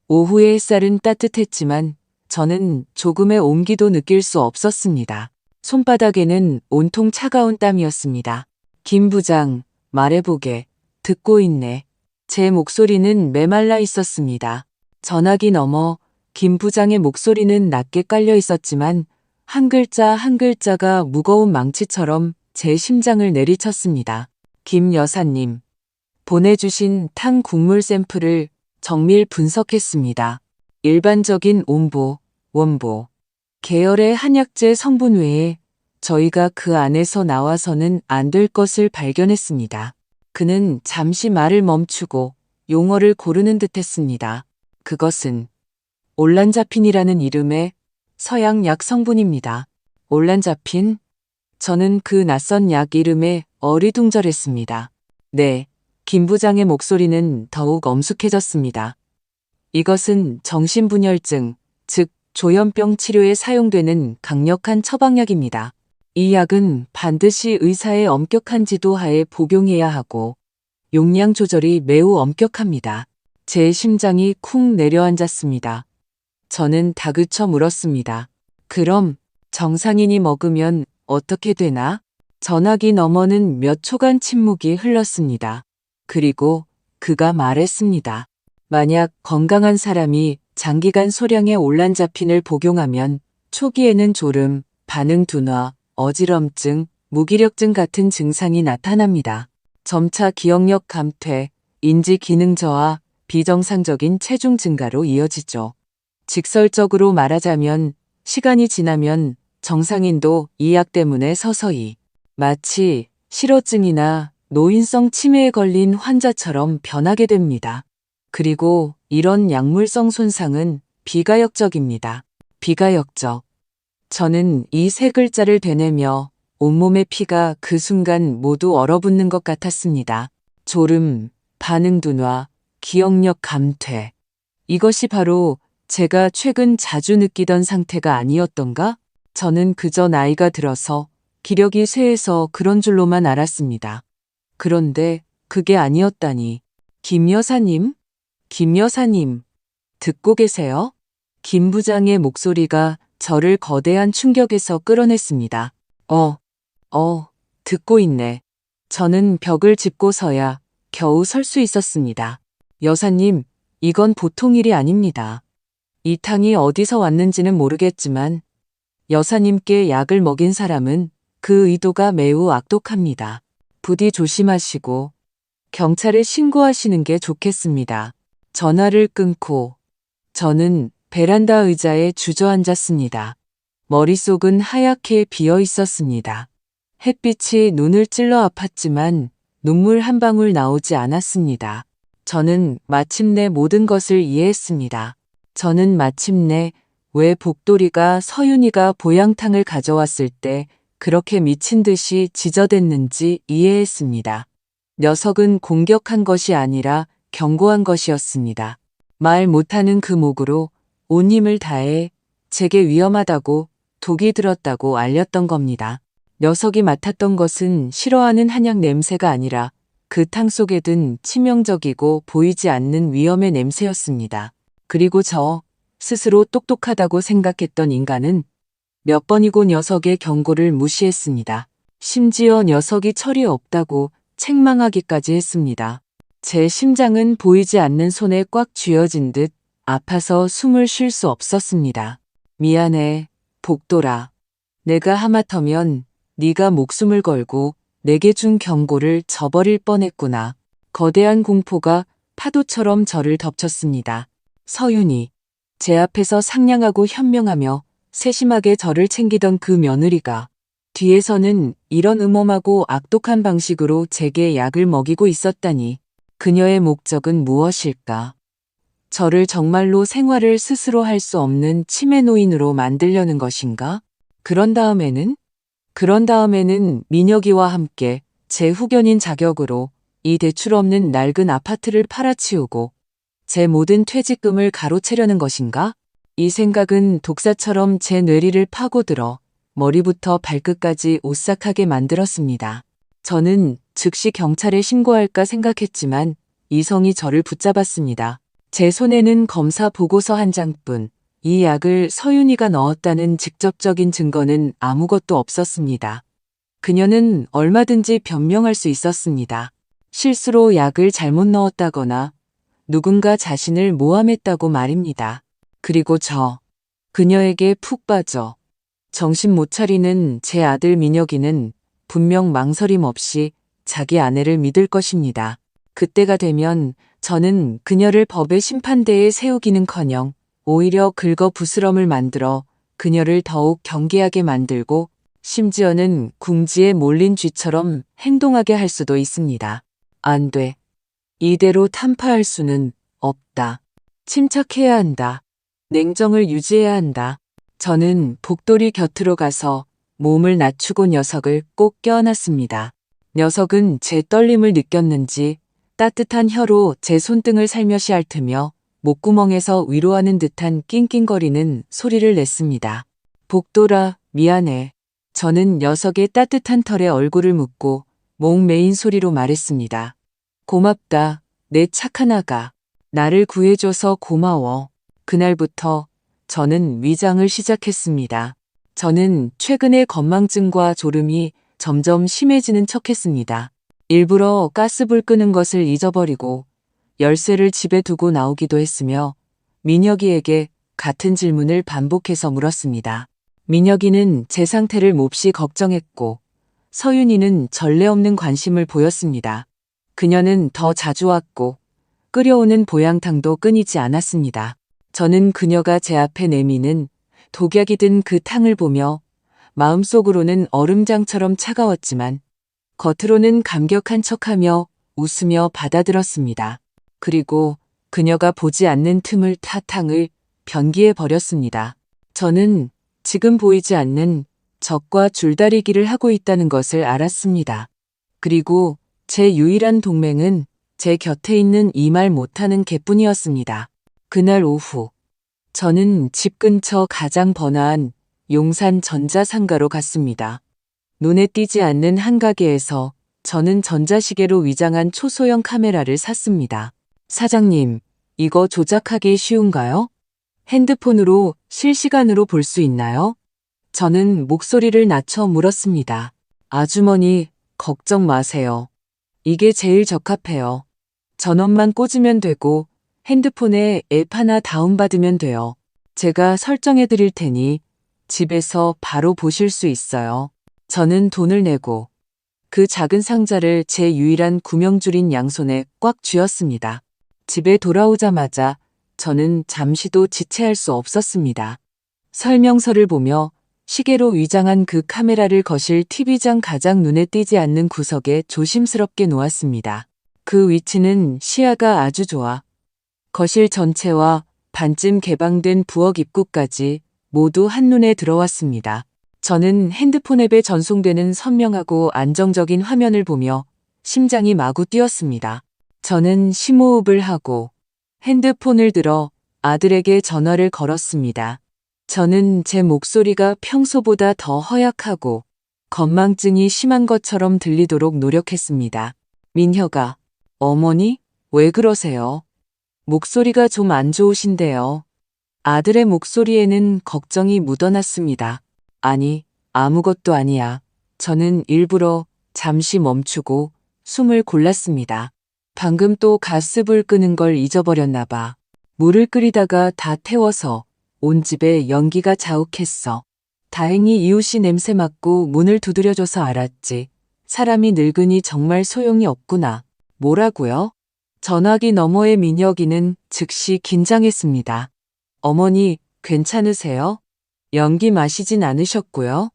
오후의 햇살은 따뜻했지만 저는 조금의 온기도 느낄 수 없었습니다. 손바닥에는 온통 차가운 땀이었습니다. 김 부장, 말해보게. 듣고 있네. 제 목소리는 메말라 있었습니다. 전화기 너머 김 부장의 목소리는 낮게 깔려 있었지만 한 글자 한 글자가 무거운 망치처럼 제 심장을 내리쳤습니다. 김 여사님, 보내주신 탕 국물 샘플을 정밀 분석했습니다. 일반적인 온보, 원보, 계열의 한약재 성분 외에 저희가 그 안에서 나와서는 안 될 것을 발견했습니다. 그는 잠시 말을 멈추고 용어를 고르는 듯 했습니다. 그것은 올란자핀이라는 이름의 서양 약 성분입니다. 올란자핀? 저는 그 낯선 약 이름에 어리둥절했습니다. 네, 김 부장의 목소리는 더욱 엄숙해졌습니다. 이것은 정신분열증, 즉 조현병 치료에 사용되는 강력한 처방약입니다. 이 약은 반드시 의사의 엄격한 지도하에 복용해야 하고 용량 조절이 매우 엄격합니다. 제 심장이 쿵 내려앉았습니다. 저는 다그쳐 물었습니다. 그럼 정상인이 먹으면 어떻게 되나? 전화기 너머는 몇 초간 침묵이 흘렀습니다. 그리고 그가 말했습니다. 만약 건강한 사람이 장기간 소량의 올란자핀을 복용하면 초기에는 졸음, 반응 둔화, 어지럼증, 무기력증 같은 증상이 나타납니다. 점차 기억력 감퇴, 인지 기능 저하, 비정상적인 체중 증가로 이어지죠. 직설적으로 말하자면 시간이 지나면 정상인도 이 약 때문에 서서히 마치 실어증이나 노인성 치매에 걸린 환자처럼 변하게 됩니다. 그리고 이런 약물성 손상은 비가역적입니다. 비가역적. 저는 이 세 글자를 되뇌며 온몸의 피가 그 순간 모두 얼어붙는 것 같았습니다. 졸음, 반응 둔화, 기억력 감퇴. 이것이 바로 제가 최근 자주 느끼던 상태가 아니었던가? 저는 그저 나이가 들어서 기력이 쇠해서 그런 줄로만 알았습니다. 그런데 그게 아니었다니. 김 여사님? 김 여사님, 듣고 계세요? 김 부장의 목소리가 저를 거대한 충격에서 끌어냈습니다. 듣고 있네. 저는 벽을 짚고서야 겨우 설 수 있었습니다. 여사님, 이건 보통 일이 아닙니다. 이 탕이 어디서 왔는지는 모르겠지만 여사님께 약을 먹인 사람은 그 의도가 매우 악독합니다. 부디 조심하시고 경찰에 신고하시는 게 좋겠습니다. 전화를 끊고 저는 베란다 의자에 주저앉았습니다. 머릿속은 하얗게 비어 있었습니다. 햇빛이 눈을 찔러 아팠지만 눈물 한 방울 나오지 않았습니다. 저는 마침내 모든 것을 이해했습니다. 저는 마침내 왜 복돌이가 서윤이가 보양탕을 가져왔을 때 그렇게 미친 듯이 지저댔는지 이해했습니다. 녀석은 공격한 것이 아니라 경고한 것이었습니다. 말 못하는 그 목으로 온 힘을 다해 제게 위험하다고 독이 들었다고 알렸던 겁니다. 녀석이 맡았던 것은 싫어하는 한약 냄새가 아니라 그 탕 속에 든 치명적이고 보이지 않는 위험의 냄새였습니다. 그리고 저 스스로 똑똑하다고 생각했던 인간은 몇 번이고 녀석의 경고를 무시했습니다. 심지어 녀석이 철이 없다고 책망하기까지 했습니다. 제 심장은 보이지 않는 손에 꽉 쥐어진 듯 아파서 숨을 쉴 수 없었습니다. 미안해, 복돌아. 내가 하마터면 네가 목숨을 걸고 내게 준 경고를 저버릴 뻔했구나. 거대한 공포가 파도처럼 저를 덮쳤습니다. 서윤이, 제 앞에서 상냥하고 현명하며 세심하게 저를 챙기던 그 며느리가 뒤에서는 이런 음험하고 악독한 방식으로 제게 약을 먹이고 있었다니. 그녀의 목적은 무엇일까? 저를 정말로 생활을 스스로 할 수 없는 치매 노인으로 만들려는 것인가? 그런 다음에는 민혁이와 함께 제 후견인 자격으로 이 대출 없는 낡은 아파트를 팔아치우고 제 모든 퇴직금을 가로채려는 것인가? 이 생각은 독사처럼 제 뇌리를 파고들어 머리부터 발끝까지 오싹하게 만들었습니다. 저는 즉시 경찰에 신고할까 생각했지만 이성이 저를 붙잡았습니다. 제 손에는 검사 보고서 한 장뿐, 이 약을 서윤이가 넣었다는 직접적인 증거는 아무것도 없었습니다. 그녀는 얼마든지 변명할 수 있었습니다. 실수로 약을 잘못 넣었다거나 누군가 자신을 모함했다고 말입니다. 그리고 그녀에게 푹 빠져 정신 못 차리는 제 아들 민혁이는 분명 망설임 없이 자기 아내를 믿을 것입니다. 그때가 되면 저는 그녀를 법의 심판대에 세우기는커녕 오히려 긁어 부스럼을 만들어 그녀를 더욱 경계하게 만들고 심지어는 궁지에 몰린 쥐처럼 행동하게 할 수도 있습니다. 안 돼. 이대로 탄파할 수는 없다. 침착해야 한다. 냉정을 유지해야 한다. 저는 복돌이 곁으로 가서 몸을 낮추고 녀석을 꼭 껴안았습니다. 녀석은 제 떨림을 느꼈는지 따뜻한 혀로 제 손등을 살며시 핥으며 목구멍에서 위로하는 듯한 낑낑거리는 소리를 냈습니다. 복돌아, 미안해. 저는 녀석의 따뜻한 털에 얼굴을 묻고 목 메인 소리로 말했습니다. 고맙다, 내 착한 아가. 나를 구해줘서 고마워. 그날부터 저는 위장을 시작했습니다. 저는 최근에 건망증과 졸음이 점점 심해지는 척했습니다. 일부러 가스불 끄는 것을 잊어버리고 열쇠를 집에 두고 나오기도 했으며 민혁이에게 같은 질문을 반복해서 물었습니다. 민혁이는 제 상태를 몹시 걱정했고 서윤이는 전례 없는 관심을 보였습니다. 그녀는 더 자주 왔고 끓여오는 보양탕도 끊이지 않았습니다. 저는 그녀가 제 앞에 내미는 독약이 든 그 탕을 보며 마음속으로는 얼음장처럼 차가웠지만 겉으로는 감격한 척하며 웃으며 받아들었습니다. 그리고 그녀가 보지 않는 틈을 타 탕을 변기에 버렸습니다. 저는 지금 보이지 않는 적과 줄다리기를 하고 있다는 것을 알았습니다. 그리고 제 유일한 동맹은 제 곁에 있는 이 말 못하는 개뿐이었습니다. 그날 오후 저는 집 근처 가장 번화한 용산 전자상가로 갔습니다. 눈에 띄지 않는 한 가게에서 저는 전자시계로 위장한 초소형 카메라를 샀습니다. 사장님, 이거 조작하기 쉬운가요? 핸드폰으로 실시간으로 볼 수 있나요? 저는 목소리를 낮춰 물었습니다. 아주머니, 걱정 마세요. 이게 제일 적합해요. 전원만 꽂으면 되고 핸드폰에 앱 하나 다운받으면 돼요. 제가 설정해 드릴 테니 집에서 바로 보실 수 있어요. 저는 돈을 내고 그 작은 상자를 제 유일한 구명줄인 양손에 꽉 쥐었습니다. 집에 돌아오자마자 저는 잠시도 지체할 수 없었습니다. 설명서를 보며 시계로 위장한 그 카메라를 거실 TV장 가장 눈에 띄지 않는 구석에 조심스럽게 놓았습니다. 그 위치는 시야가 아주 좋아 거실 전체와 반쯤 개방된 부엌 입구까지 모두 한눈에 들어왔습니다. 저는 핸드폰 앱에 전송되는 선명하고 안정적인 화면을 보며 심장이 마구 뛰었습니다. 저는 심호흡을 하고 핸드폰을 들어 아들에게 전화를 걸었습니다. 저는 제 목소리가 평소보다 더 허약하고 건망증이 심한 것처럼 들리도록 노력했습니다. 민혁아, 어머니? 왜 그러세요? 목소리가 좀 안 좋으신데요. 아들의 목소리에는 걱정이 묻어났습니다. 아니, 아무것도 아니야. 저는 일부러 잠시 멈추고 숨을 골랐습니다. 방금 또 가스불 끄는 걸 잊어버렸나 봐. 물을 끓이다가 다 태워서 온 집에 연기가 자욱했어. 다행히 이웃이 냄새 맡고 문을 두드려줘서 알았지. 사람이 늙으니 정말 소용이 없구나. 뭐라고요? 전화기 너머의 민혁이는 즉시 긴장했습니다. 어머니, 괜찮으세요? 연기 마시진 않으셨고요.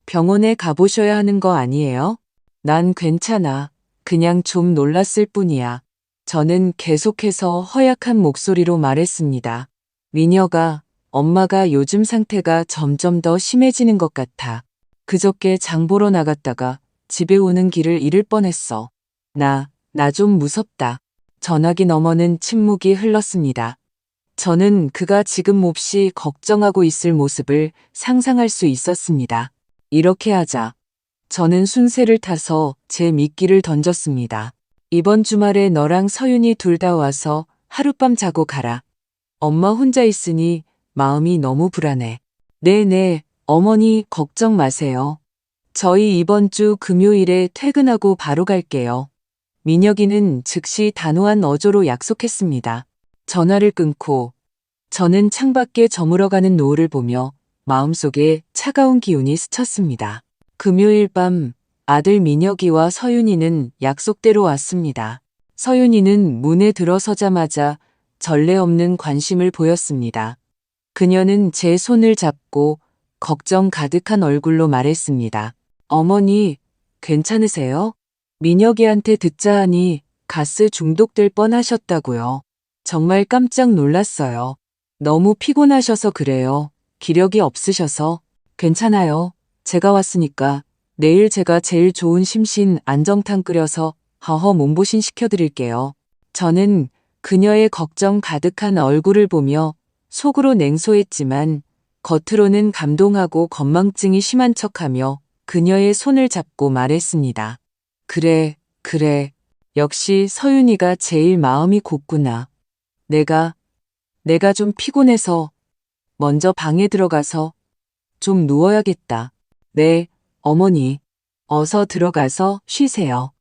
병원에 가보셔야 하는 거 아니에요? 난 괜찮아. 그냥 좀 놀랐을 뿐이야. 저는 계속해서 허약한 목소리로 말했습니다. 민혁아, 엄마가 요즘 상태가 점점 더 심해지는 것 같아. 그저께 장 보러 나갔다가 집에 오는 길을 잃을 뻔했어. 나 좀 무섭다. 전화기 너머는 침묵이 흘렀습니다. 저는 그가 지금 몹시 걱정하고 있을 모습을 상상할 수 있었습니다. 이렇게 하자. 저는 순세를 타서 제 미끼를 던졌습니다. 이번 주말에 너랑 서윤이 둘 다 와서 하룻밤 자고 가라. 엄마 혼자 있으니 마음이 너무 불안해. 네네, 어머니 걱정 마세요. 저희 이번 주 금요일에 퇴근하고 바로 갈게요. 민혁이는 즉시 단호한 어조로 약속했습니다. 전화를 끊고 저는 창밖에 저물어가는 노을을 보며 마음속에 차가운 기운이 스쳤습니다. 금요일 밤 아들 민혁이와 서윤이는 약속대로 왔습니다. 서윤이는 문에 들어서자마자 전례 없는 관심을 보였습니다. 그녀는 제 손을 잡고 걱정 가득한 얼굴로 말했습니다. 어머니, 괜찮으세요? 민혁이한테 듣자 하니 가스 중독될 뻔하셨다고요. 정말 깜짝 놀랐어요. 너무 피곤하셔서 그래요. 기력이 없으셔서. 괜찮아요. 제가 왔으니까 내일 제가 제일 좋은 심신 안정탕 끓여서 허허 몸보신 시켜드릴게요. 저는 그녀의 걱정 가득한 얼굴을 보며 속으로 냉소했지만 겉으로는 감동하고 건망증이 심한 척하며 그녀의 손을 잡고 말했습니다. 그래. 역시 서윤이가 제일 마음이 곱구나. 내가 좀 피곤해서 먼저 방에 들어가서 좀 누워야겠다. 네, 어머니. 어서 들어가서 쉬세요.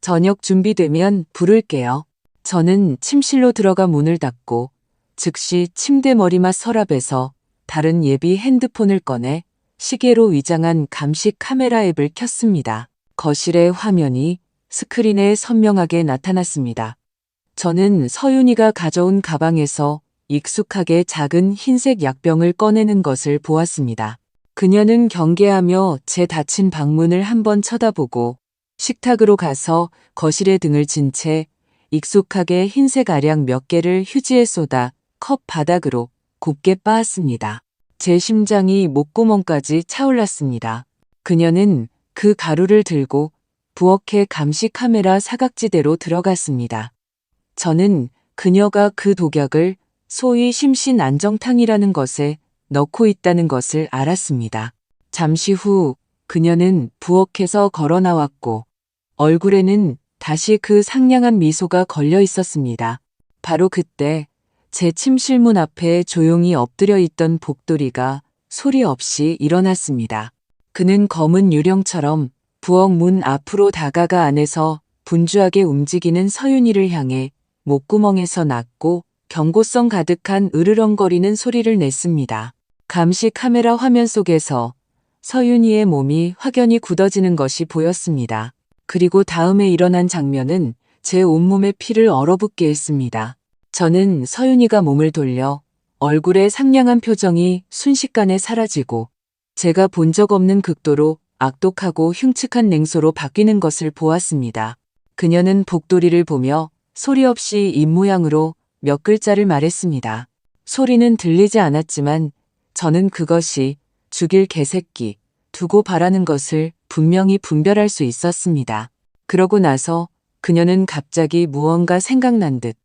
저녁 준비되면 부를게요. 저는 침실로 들어가 문을 닫고 즉시 침대 머리맡 서랍에서 다른 예비 핸드폰을 꺼내 시계로 위장한 감시 카메라 앱을 켰습니다. 거실의 화면이 스크린에 선명하게 나타났습니다. 저는 서윤이가 가져온 가방에서 익숙하게 작은 흰색 약병을 꺼내는 것을 보았습니다. 그녀는 경계하며 제 닫힌 방문을 한번 쳐다보고 식탁으로 가서 거실에 등을 진 채 익숙하게 흰색 알약 몇 개를 휴지에 쏟아 컵 바닥으로 곱게 빻았습니다. 제 심장이 목구멍까지 차올랐습니다. 그녀는 그 가루를 들고 부엌의 감시 카메라 사각지대로 들어갔습니다. 저는 그녀가 그 독약을 소위 심신 안정탕이라는 것에 넣고 있다는 것을 알았습니다. 잠시 후 그녀는 부엌에서 걸어 나왔고 얼굴에는 다시 그 상냥한 미소가 걸려 있었습니다. 바로 그때 제 침실 문 앞에 조용히 엎드려 있던 복돌이가 소리 없이 일어났습니다. 그는 검은 유령처럼 부엌 문 앞으로 다가가 안에서 분주하게 움직이는 서윤이를 향해 목구멍에서 낮고 경고성 가득한 으르렁거리는 소리를 냈습니다. 감시 카메라 화면 속에서 서윤이의 몸이 확연히 굳어지는 것이 보였습니다. 그리고 다음에 일어난 장면은 제 온몸의 피를 얼어붙게 했습니다. 저는 서윤이가 몸을 돌려 얼굴의 상냥한 표정이 순식간에 사라지고 제가 본 적 없는 극도로 악독하고 흉측한 냉소로 바뀌는 것을 보았습니다. 그녀는 복도리를 보며 소리 없이 입모양으로 몇 글자를 말했습니다. 소리는 들리지 않았지만 저는 그것이 죽일 개새끼, 두고 바라는 것을 분명히 분별할 수 있었습니다. 그러고 나서 그녀는 갑자기 무언가 생각난 듯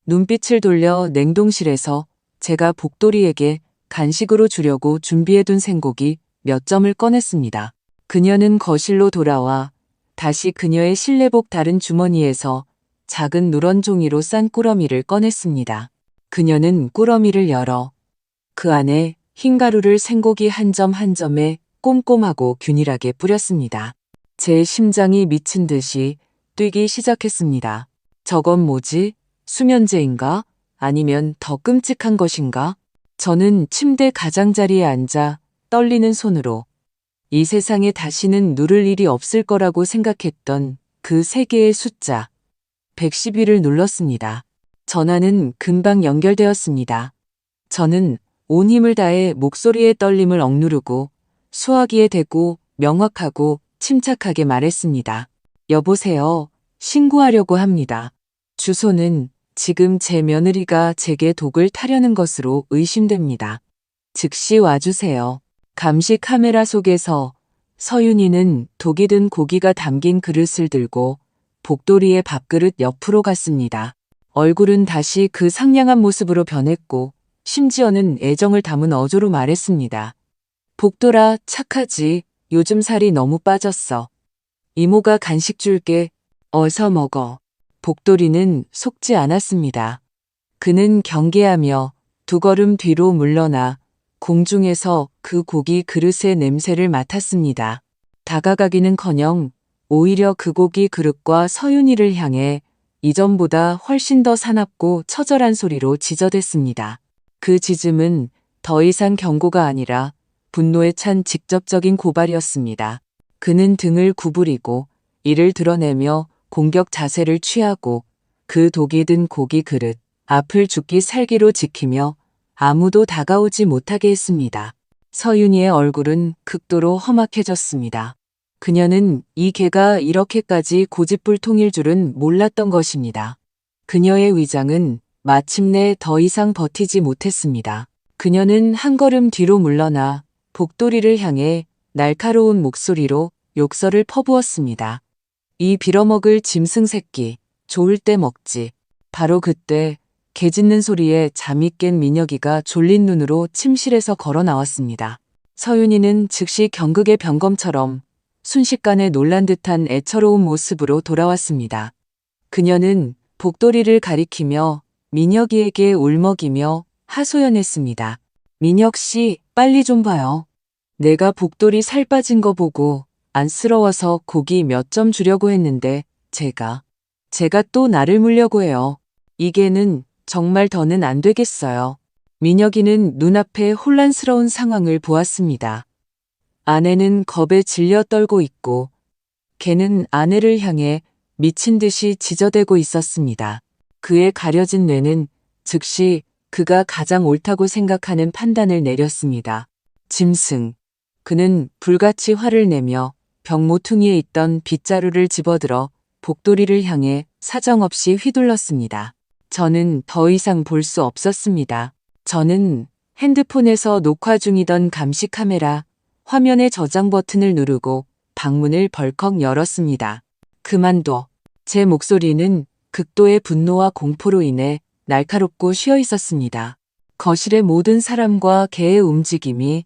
눈빛을 돌려 냉동실에서 제가 복돌이에게 간식으로 주려고 준비해둔 생고기 몇 점을 꺼냈습니다. 그녀는 거실로 돌아와 다시 그녀의 실내복 다른 주머니에서 작은 누런 종이로 싼 꾸러미를 꺼냈습니다. 그녀는 꾸러미를 열어 그 안에 흰 가루를 생고기 한 점 한 점에 꼼꼼하고 균일하게 뿌렸습니다. 제 심장이 미친 듯이 뛰기 시작했습니다. 저건 뭐지? 수면제인가? 아니면 더 끔찍한 것인가? 저는 침대 가장자리에 앉아 떨리는 손으로 이 세상에 다시는 누를 일이 없을 거라고 생각했던 그 세 개의 숫자 112를 눌렀습니다. 전화는 금방 연결되었습니다. 저는 온 힘을 다해 목소리의 떨림을 억누르고 수화기에 대고 명확하고 침착하게 말했습니다. 여보세요. 신고하려고 합니다. 주소는 지금 제 며느리가 제게 독을 타려는 것으로 의심됩니다. 즉시 와주세요. 감시 카메라 속에서 서윤이는 독이 든 고기가 담긴 그릇을 들고 복도리의 밥그릇 옆으로 갔습니다. 얼굴은 다시 그 상냥한 모습으로 변했고 심지어는 애정을 담은 어조로 말했습니다. 복돌아, 착하지. 요즘 살이 너무 빠졌어. 이모가 간식 줄게. 어서 먹어. 복돌이는 속지 않았습니다. 그는 경계하며 두 걸음 뒤로 물러나 공중에서 그 고기 그릇의 냄새를 맡았습니다. 다가가기는커녕 오히려 그 고기 그릇과 서윤이를 향해 이전보다 훨씬 더 사납고 처절한 소리로 지저댔습니다. 그 짖음은 더 이상 경고가 아니라 분노에 찬 직접적인 고발이었습니다. 그는 등을 구부리고 이를 드러내며 공격 자세를 취하고 그 독이 든 고기 그릇 앞을 죽기 살기로 지키며 아무도 다가오지 못하게 했습니다. 서윤이의 얼굴은 극도로 험악해졌습니다. 그녀는 이 개가 이렇게까지 고집불통일 줄은 몰랐던 것입니다. 그녀의 위장은 마침내 더 이상 버티지 못했습니다. 그녀는 한 걸음 뒤로 물러나 복돌이를 향해 날카로운 목소리로 욕설을 퍼부었습니다. 이 빌어먹을 짐승 새끼, 좋을 때 먹지. 바로 그때 개 짖는 소리에 잠이 깬 민혁이가 졸린 눈으로 침실에서 걸어 나왔습니다. 서윤이는 즉시 경극의 병검처럼 순식간에 놀란 듯한 애처로운 모습으로 돌아왔습니다. 그녀는 복돌이를 가리키며 민혁이에게 울먹이며 하소연했습니다. 민혁 씨, 빨리 좀 봐요. 내가 복돌이 살 빠진 거 보고 안쓰러워서 고기 몇 점 주려고 했는데 제가 또 나를 물려고 해요. 이 개는 정말 더는 안 되겠어요. 민혁이는 눈앞에 혼란스러운 상황을 보았습니다. 아내는 겁에 질려 떨고 있고 개는 아내를 향해 미친 듯이 지저대고 있었습니다. 그의 가려진 뇌는 즉시 그가 가장 옳다고 생각하는 판단을 내렸습니다. 짐승. 그는 불같이 화를 내며 벽모퉁이에 있던 빗자루를 집어들어 복돌이를 향해 사정없이 휘둘렀습니다. 저는 더 이상 볼 수 없었습니다. 저는 핸드폰에서 녹화 중이던 감시 카메라 화면의 저장 버튼을 누르고 방문을 벌컥 열었습니다. 그만둬. 제 목소리는 극도의 분노와 공포로 인해 날카롭고 쉬어 있었습니다. 거실의 모든 사람과 개의 움직임이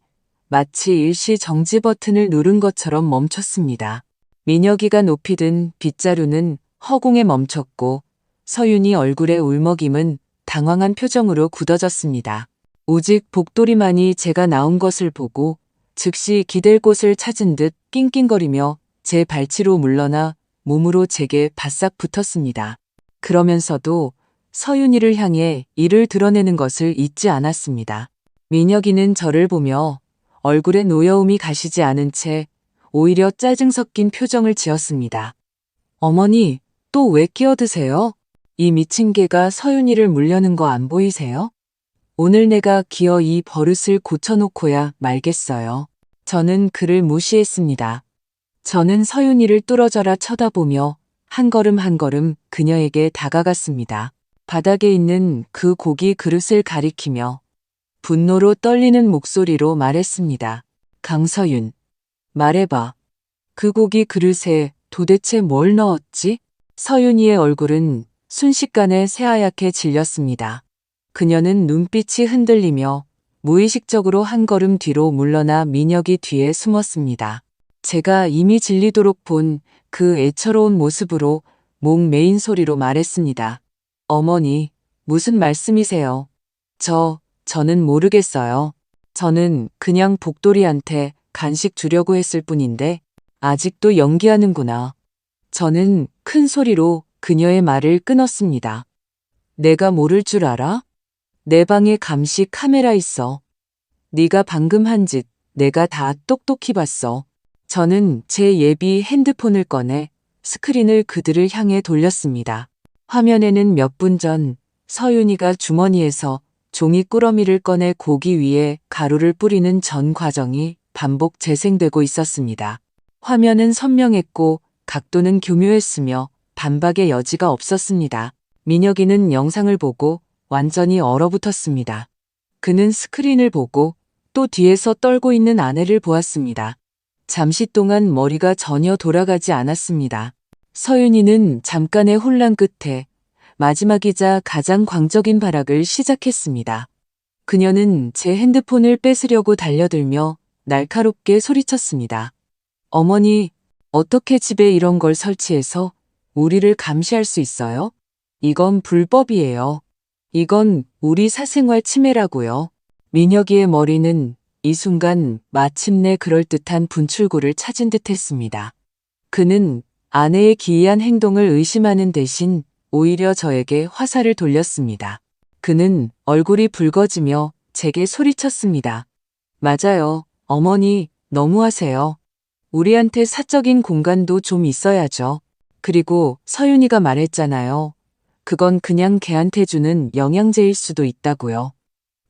마치 일시 정지 버튼을 누른 것처럼 멈췄습니다. 민혁이가 높이 든 빗자루는 허공에 멈췄고 서윤이 얼굴의 울먹임은 당황한 표정으로 굳어졌습니다. 오직 복돌이만이 제가 나온 것을 보고 즉시 기댈 곳을 찾은 듯 낑낑거리며 제 발치로 물러나 몸으로 제게 바싹 붙었습니다. 그러면서도 서윤이를 향해 이를 드러내는 것을 잊지 않았습니다. 민혁이는 저를 보며 얼굴에 노여움이 가시지 않은 채 오히려 짜증 섞인 표정을 지었습니다. 어머니, 또 왜 끼어드세요? 이 미친 개가 서윤이를 물려는 거 안 보이세요? 오늘 내가 기어 이 버릇을 고쳐놓고야 말겠어요. 저는 그를 무시했습니다. 저는 서윤이를 뚫어져라 쳐다보며 한 걸음 한 걸음 그녀에게 다가갔습니다. 바닥에 있는 그 고기 그릇을 가리키며 분노로 떨리는 목소리로 말했습니다. 강서윤, 말해봐. 그 고기 그릇에 도대체 뭘 넣었지? 서윤이의 얼굴은 순식간에 새하얗게 질렸습니다. 그녀는 눈빛이 흔들리며 무의식적으로 한 걸음 뒤로 물러나 민혁이 뒤에 숨었습니다. 제가 이미 질리도록 본 그 애처로운 모습으로 목 메인 소리로 말했습니다. 어머니, 무슨 말씀이세요? 저는 모르겠어요. 저는 그냥 복돌이한테 간식 주려고 했을 뿐인데 아직도 연기하는구나. 저는 큰 소리로 그녀의 말을 끊었습니다. 내가 모를 줄 알아? 내 방에 감시 카메라 있어. 네가 방금 한 짓 내가 다 똑똑히 봤어. 저는 제 예비 핸드폰을 꺼내 스크린을 그들을 향해 돌렸습니다. 화면에는 몇 분 전 서윤이가 주머니에서 종이 꾸러미를 꺼내 고기 위에 가루를 뿌리는 전 과정이 반복 재생되고 있었습니다. 화면은 선명했고 각도는 교묘했으며 반박의 여지가 없었습니다. 민혁이는 영상을 보고 완전히 얼어붙었습니다. 그는 스크린을 보고 또 뒤에서 떨고 있는 아내를 보았습니다. 잠시 동안 머리가 전혀 돌아가지 않았습니다. 서윤이는 잠깐의 혼란 끝에 마지막이자 가장 광적인 발악을 시작했습니다. 그녀는 제 핸드폰을 뺏으려고 달려들며 날카롭게 소리쳤습니다. 어머니, 어떻게 집에 이런 걸 설치해서 우리를 감시할 수 있어요? 이건 불법이에요. 이건 우리 사생활 침해라고요. 민혁이의 머리는 이 순간 마침내 그럴듯한 분출구를 찾은 듯 했습니다. 그는 아내의 기이한 행동을 의심하는 대신 오히려 저에게 화살을 돌렸습니다. 그는 얼굴이 붉어지며 제게 소리쳤습니다. 맞아요. 어머니, 너무하세요. 우리한테 사적인 공간도 좀 있어야죠. 그리고 서윤이가 말했잖아요. 그건 그냥 걔한테 주는 영양제일 수도 있다고요.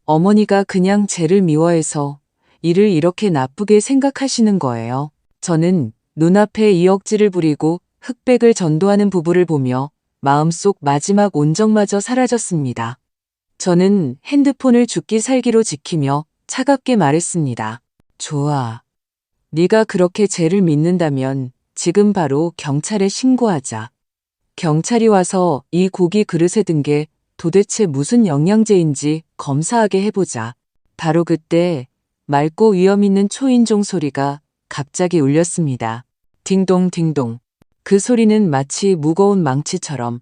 어머니가 그냥 쟤를 미워해서 이를 이렇게 나쁘게 생각하시는 거예요. 저는 눈앞에 이 억지를 부리고 흑백을 전도하는 부부를 보며 마음속 마지막 온정마저 사라졌습니다. 저는 핸드폰을 죽기 살기로 지키며 차갑게 말했습니다. 좋아. 네가 그렇게 쟤를 믿는다면 지금 바로 경찰에 신고하자. 경찰이 와서 이 고기 그릇에 든 게 도대체 무슨 영양제인지 검사하게 해보자. 바로 그때 맑고 위험 있는 초인종 소리가 갑자기 울렸습니다. 딩동 딩동. 그 소리는 마치 무거운 망치처럼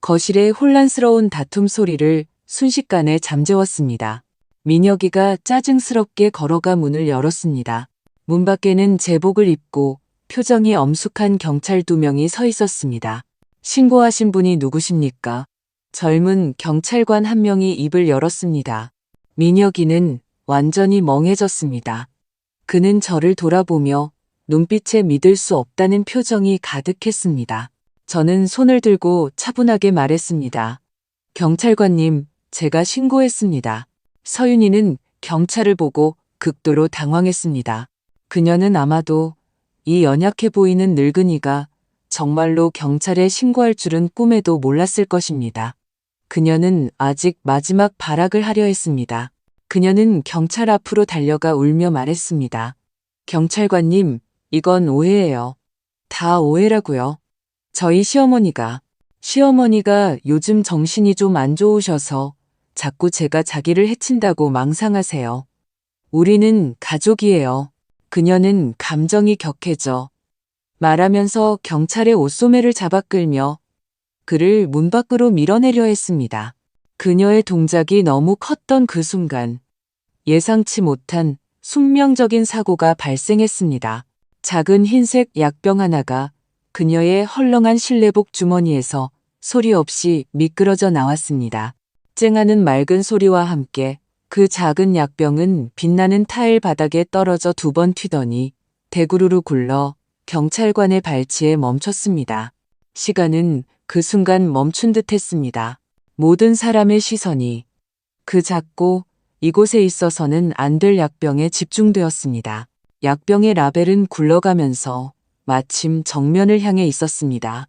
거실의 혼란스러운 다툼 소리를 순식간에 잠재웠습니다. 민혁이가 짜증스럽게 걸어가 문을 열었습니다. 문 밖에는 제복을 입고 표정이 엄숙한 경찰 2명이 서 있었습니다. 신고하신 분이 누구십니까? 젊은 경찰관 1명이 입을 열었습니다. 민혁이는 완전히 멍해졌습니다. 그는 저를 돌아보며 눈빛에 믿을 수 없다는 표정이 가득했습니다. 저는 손을 들고 차분하게 말했습니다. 경찰관님, 제가 신고했습니다. 서윤이는 경찰을 보고 극도로 당황했습니다. 그녀는 아마도 이 연약해 보이는 늙은이가 정말로 경찰에 신고할 줄은 꿈에도 몰랐을 것입니다. 그녀는 아직 마지막 발악을 하려 했습니다. 그녀는 경찰 앞으로 달려가 울며 말했습니다. 경찰관님, 이건 오해예요. 다 오해라고요. 저희 시어머니가 요즘 정신이 좀 안 좋으셔서 자꾸 제가 자기를 해친다고 망상하세요. 우리는 가족이에요. 그녀는 감정이 격해져 말하면서 경찰의 옷소매를 잡아 끌며 그를 문 밖으로 밀어내려 했습니다. 그녀의 동작이 너무 컸던 그 순간 예상치 못한 숙명적인 사고가 발생했습니다. 작은 흰색 약병 하나가 그녀의 헐렁한 실내복 주머니에서 소리 없이 미끄러져 나왔습니다. 쨍하는 맑은 소리와 함께 그 작은 약병은 빛나는 타일 바닥에 떨어져 두 번 튀더니 대구르르 굴러 경찰관의 발치에 멈췄습니다. 시간은 그 순간 멈춘 듯 했습니다. 모든 사람의 시선이 그 작고 이곳에 있어서는 안 될 약병에 집중되었습니다. 약병의 라벨은 굴러가면서 마침 정면을 향해 있었습니다.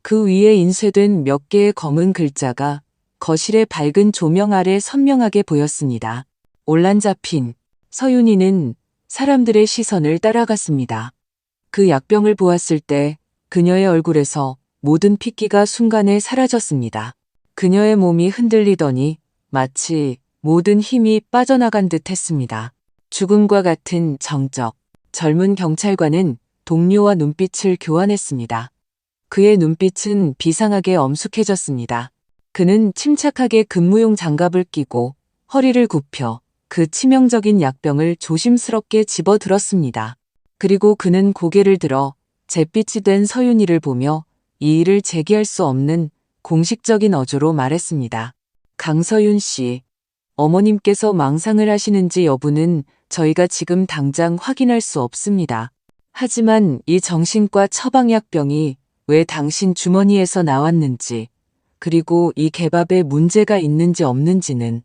그 위에 인쇄된 몇 개의 검은 글자가 거실의 밝은 조명 아래 선명하게 보였습니다. 올란 잡힌. 서윤이는 사람들의 시선을 따라갔습니다. 그 약병을 보았을 때 그녀의 얼굴에서 모든 핏기가 순간에 사라졌습니다. 그녀의 몸이 흔들리더니 마치 모든 힘이 빠져나간 듯 했습니다. 죽음과 같은 정적. 젊은 경찰관은 동료와 눈빛을 교환했습니다. 그의 눈빛은 비상하게 엄숙해졌습니다. 그는 침착하게 근무용 장갑을 끼고 허리를 굽혀 그 치명적인 약병을 조심스럽게 집어들었습니다. 그리고 그는 고개를 들어 잿빛이 된 서윤이를 보며 이 일을 제기할 수 없는 공식적인 어조로 말했습니다. 강서윤 씨, 어머님께서 망상을 하시는지 여부는 저희가 지금 당장 확인할 수 없습니다. 하지만 이 정신과 처방약병이 왜 당신 주머니에서 나왔는지, 그리고 이 개밥에 문제가 있는지 없는지는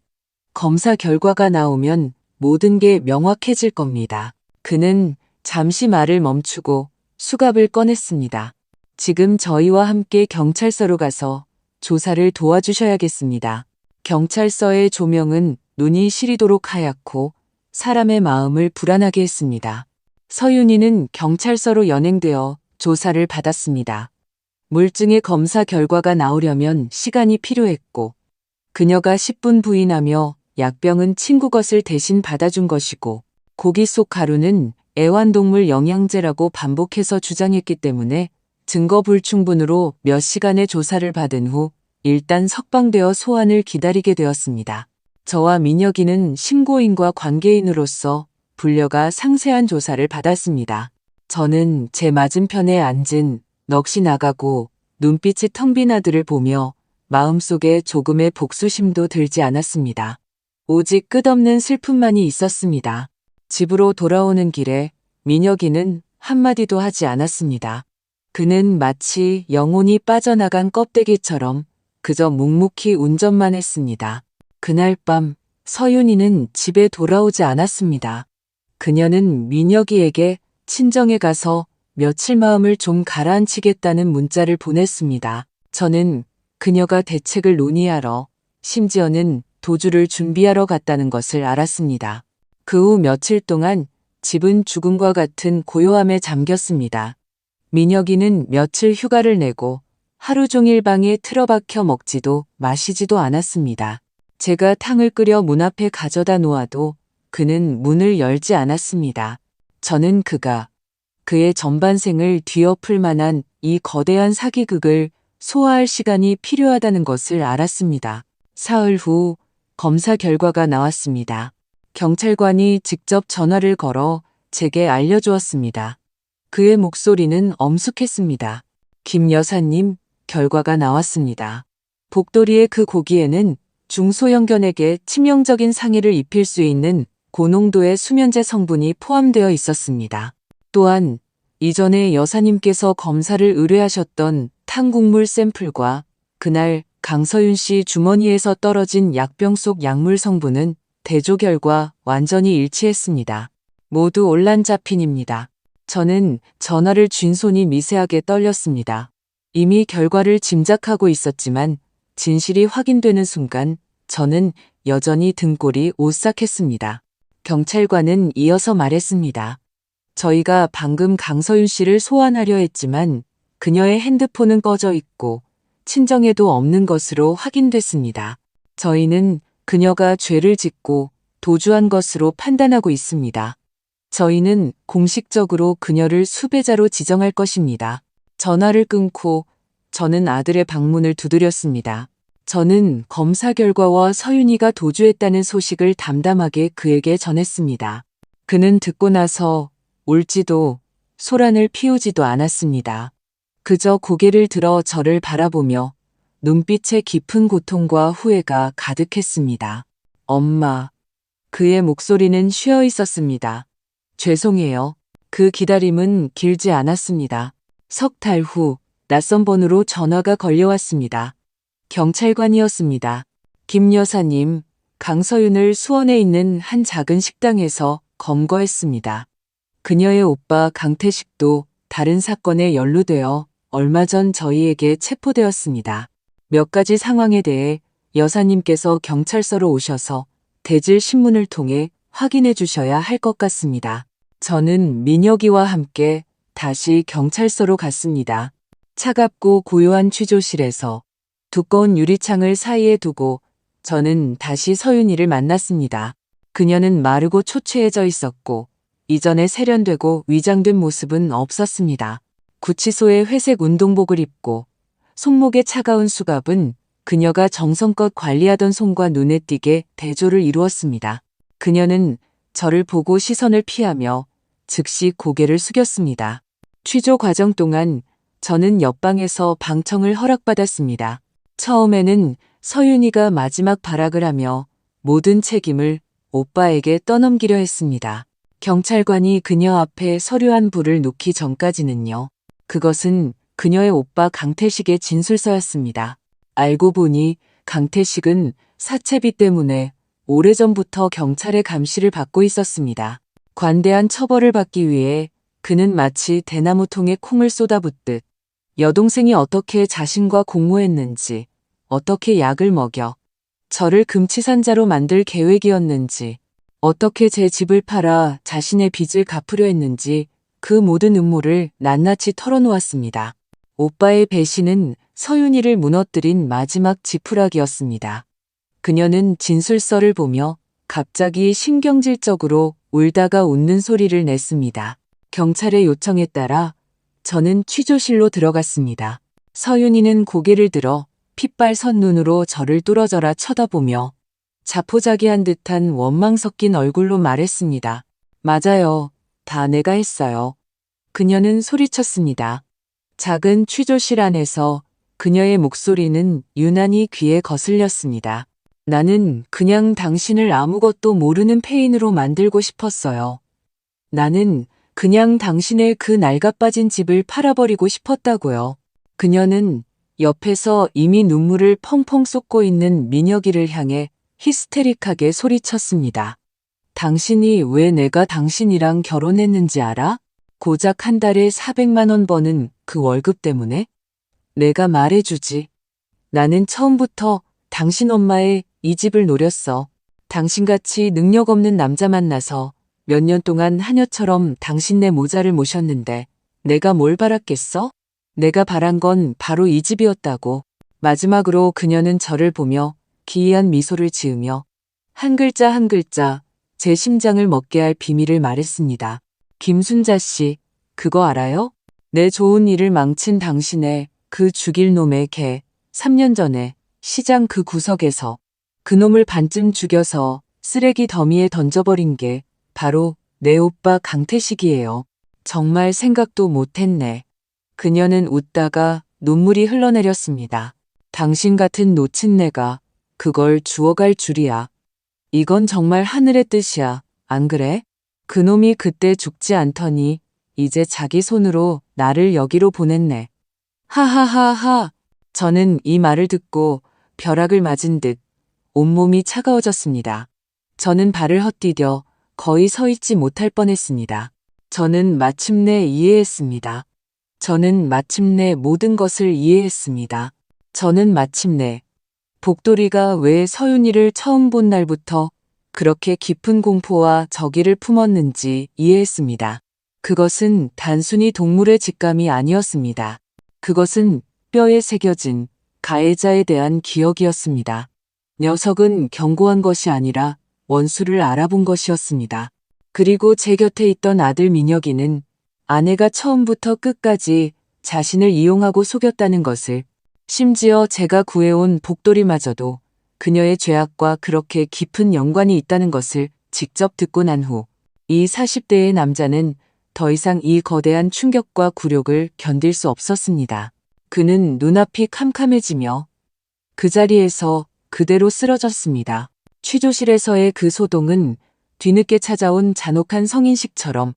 검사 결과가 나오면 모든 게 명확해질 겁니다. 그는 잠시 말을 멈추고 수갑을 꺼냈습니다. 지금 저희와 함께 경찰서로 가서 조사를 도와주셔야겠습니다. 경찰서의 조명은 눈이 시리도록 하얗고 사람의 마음을 불안하게 했습니다. 서윤이는 경찰서로 연행되어 조사를 받았습니다. 물증의 검사 결과가 나오려면 시간이 필요했고 그녀가 10분 부인하며 약병은 친구 것을 대신 받아준 것이고 고기 속 가루는 애완동물 영양제라고 반복해서 주장했기 때문에 증거 불충분으로 몇 시간의 조사를 받은 후 일단 석방되어 소환을 기다리게 되었습니다. 저와 민혁이는 신고인과 관계인으로서 불려가 상세한 조사를 받았습니다. 저는 제 맞은편에 앉은 넋이 나가고 눈빛이 텅 빈 아들을 보며 마음속에 조금의 복수심도 들지 않았습니다. 오직 끝없는 슬픔만이 있었습니다. 집으로 돌아오는 길에 민혁이는 한마디도 하지 않았습니다. 그는 마치 영혼이 빠져나간 껍데기처럼 그저 묵묵히 운전만 했습니다. 그날 밤 서윤이는 집에 돌아오지 않았습니다. 그녀는 민혁이에게 친정에 가서 며칠 마음을 좀 가라앉히겠다는 문자를 보냈습니다. 저는 그녀가 대책을 논의하러, 심지어는 도주를 준비하러 갔다는 것을 알았습니다. 그 후 며칠 동안 집은 죽음과 같은 고요함에 잠겼습니다. 민혁이는 며칠 휴가를 내고 하루 종일 방에 틀어박혀 먹지도 마시지도 않았습니다. 제가 탕을 끓여 문 앞에 가져다 놓아도 그는 문을 열지 않았습니다. 저는 그가 그의 전반생을 뒤엎을 만한 이 거대한 사기극을 소화할 시간이 필요하다는 것을 알았습니다. 사흘 후 검사 결과가 나왔습니다. 경찰관이 직접 전화를 걸어 제게 알려주었습니다. 그의 목소리는 엄숙했습니다. 김 여사님, 결과가 나왔습니다. 복도리의 그 고기에는 중소형견에게 치명적인 상해를 입힐 수 있는 고농도의 수면제 성분이 포함되어 있었습니다. 또한 이전에 여사님께서 검사를 의뢰하셨던 탕국물 샘플과 그날 강서윤 씨 주머니에서 떨어진 약병 속 약물 성분은 대조 결과 완전히 일치했습니다. 모두 올란자핀입니다. 저는 전화를 쥔 손이 미세하게 떨렸습니다. 이미 결과를 짐작하고 있었지만 진실이 확인되는 순간 저는 여전히 등골이 오싹했습니다. 경찰관은 이어서 말했습니다. 저희가 방금 강서윤 씨를 소환하려 했지만 그녀의 핸드폰은 꺼져 있고 친정에도 없는 것으로 확인됐습니다. 저희는 그녀가 죄를 짓고 도주한 것으로 판단하고 있습니다. 저희는 공식적으로 그녀를 수배자로 지정할 것입니다. 전화를 끊고 저는 아들의 방문을 두드렸습니다. 저는 검사 결과와 서윤이가 도주했다는 소식을 담담하게 그에게 전했습니다. 그는 듣고 나서 울지도 소란을 피우지도 않았습니다. 그저 고개를 들어 저를 바라보며 눈빛에 깊은 고통과 후회가 가득했습니다. 엄마. 그의 목소리는 쉬어 있었습니다. 죄송해요. 그 기다림은 길지 않았습니다. 석 달 후 낯선 번호로 전화가 걸려왔습니다. 경찰관이었습니다. 김 여사님, 강서윤을 수원에 있는 한 작은 식당에서 검거했습니다. 그녀의 오빠 강태식도 다른 사건에 연루되어 얼마 전 저희에게 체포되었습니다. 몇 가지 상황에 대해 여사님께서 경찰서로 오셔서 대질 신문을 통해 확인해 주셔야 할 것 같습니다. 저는 민혁이와 함께 다시 경찰서로 갔습니다. 차갑고 고요한 취조실에서 두꺼운 유리창을 사이에 두고 저는 다시 서윤이를 만났습니다. 그녀는 마르고 초췌해져 있었고 이전에 세련되고 위장된 모습은 없었습니다. 구치소의 회색 운동복을 입고 손목에 차가운 수갑은 그녀가 정성껏 관리하던 손과 눈에 띄게 대조를 이루었습니다. 그녀는 저를 보고 시선을 피하며 즉시 고개를 숙였습니다. 취조 과정 동안 저는 옆방에서 방청을 허락받았습니다. 처음에는 서윤이가 마지막 발악을 하며 모든 책임을 오빠에게 떠넘기려 했습니다. 경찰관이 그녀 앞에 서류한 불을 놓기 전까지는요. 그것은 그녀의 오빠 강태식의 진술서였습니다. 알고 보니 강태식은 사채비 때문에 오래전부터 경찰의 감시를 받고 있었습니다. 관대한 처벌을 받기 위해 그는 마치 대나무통에 콩을 쏟아붓듯 여동생이 어떻게 자신과 공모했는지, 어떻게 약을 먹여 저를 금치산자로 만들 계획이었는지, 어떻게 제 집을 팔아 자신의 빚을 갚으려 했는지 그 모든 음모를 낱낱이 털어놓았습니다. 오빠의 배신은 서윤이를 무너뜨린 마지막 지푸라기였습니다. 그녀는 진술서를 보며 갑자기 신경질적으로 울다가 웃는 소리를 냈습니다. 경찰의 요청에 따라 저는 취조실로 들어갔습니다. 서윤이는 고개를 들어 핏발 선 눈으로 저를 뚫어져라 쳐다보며 자포자기한 듯한 원망 섞인 얼굴로 말했습니다. 맞아요. 다 내가 했어요. 그녀는 소리쳤습니다. 작은 취조실 안에서 그녀의 목소리는 유난히 귀에 거슬렸습니다. 나는 그냥 당신을 아무것도 모르는 폐인으로 만들고 싶었어요. 나는 그냥 당신의 그 낡아빠진 집을 팔아버리고 싶었다고요. 그녀는 옆에서 이미 눈물을 펑펑 쏟고 있는 민혁이를 향해 히스테릭하게 소리쳤습니다. 당신이 왜 내가 당신이랑 결혼했는지 알아? 고작 한 달에 400만 원 버는 그 월급 때문에? 내가 말해주지. 나는 처음부터 당신 엄마의 이 집을 노렸어. 당신같이 능력 없는 남자 만나서 몇 년 동안 하녀처럼 당신네 모자를 모셨는데 내가 뭘 바랐겠어? 내가 바란 건 바로 이 집이었다고. 마지막으로 그녀는 저를 보며 기이한 미소를 지으며 한 글자 한 글자 제 심장을 먹게 할 비밀을 말했습니다. 김순자 씨, 그거 알아요? 내 좋은 일을 망친 당신의 그 죽일 놈의 개 3년 전에 시장 그 구석에서 그놈을 반쯤 죽여서 쓰레기 더미에 던져버린 게 바로 내 오빠 강태식이에요. 정말 생각도 못했네. 그녀는 웃다가 눈물이 흘러내렸습니다. 당신 같은 노친네가 그걸 주워갈 줄이야. 이건 정말 하늘의 뜻이야. 안 그래? 그놈이 그때 죽지 않더니 이제 자기 손으로 나를 여기로 보냈네. 하하하하. 저는 이 말을 듣고 벼락을 맞은 듯 온몸이 차가워졌습니다. 저는 발을 헛디뎌 거의 서 있지 못할 뻔했습니다. 저는 마침내 이해했습니다. 저는 마침내 모든 것을 이해했습니다. 저는 마침내 복돌이가 왜 서윤이를 처음 본 날부터 그렇게 깊은 공포와 적의를 품었는지 이해했습니다. 그것은 단순히 동물의 직감이 아니었습니다. 그것은 뼈에 새겨진 가해자에 대한 기억이었습니다. 녀석은 경고한 것이 아니라 원수를 알아본 것이었습니다. 그리고 제 곁에 있던 아들 민혁이는 아내가 처음부터 끝까지 자신을 이용하고 속였다는 것을, 심지어 제가 구해온 복돌이마저도 그녀의 죄악과 그렇게 깊은 연관이 있다는 것을 직접 듣고 난 후 이 40대의 남자는 더 이상 이 거대한 충격과 굴욕을 견딜 수 없었습니다. 그는 눈앞이 캄캄해지며 그 자리에서 그대로 쓰러졌습니다. 취조실에서의 그 소동은 뒤늦게 찾아온 잔혹한 성인식처럼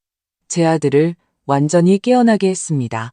제 아들을 완전히 깨어나게 했습니다.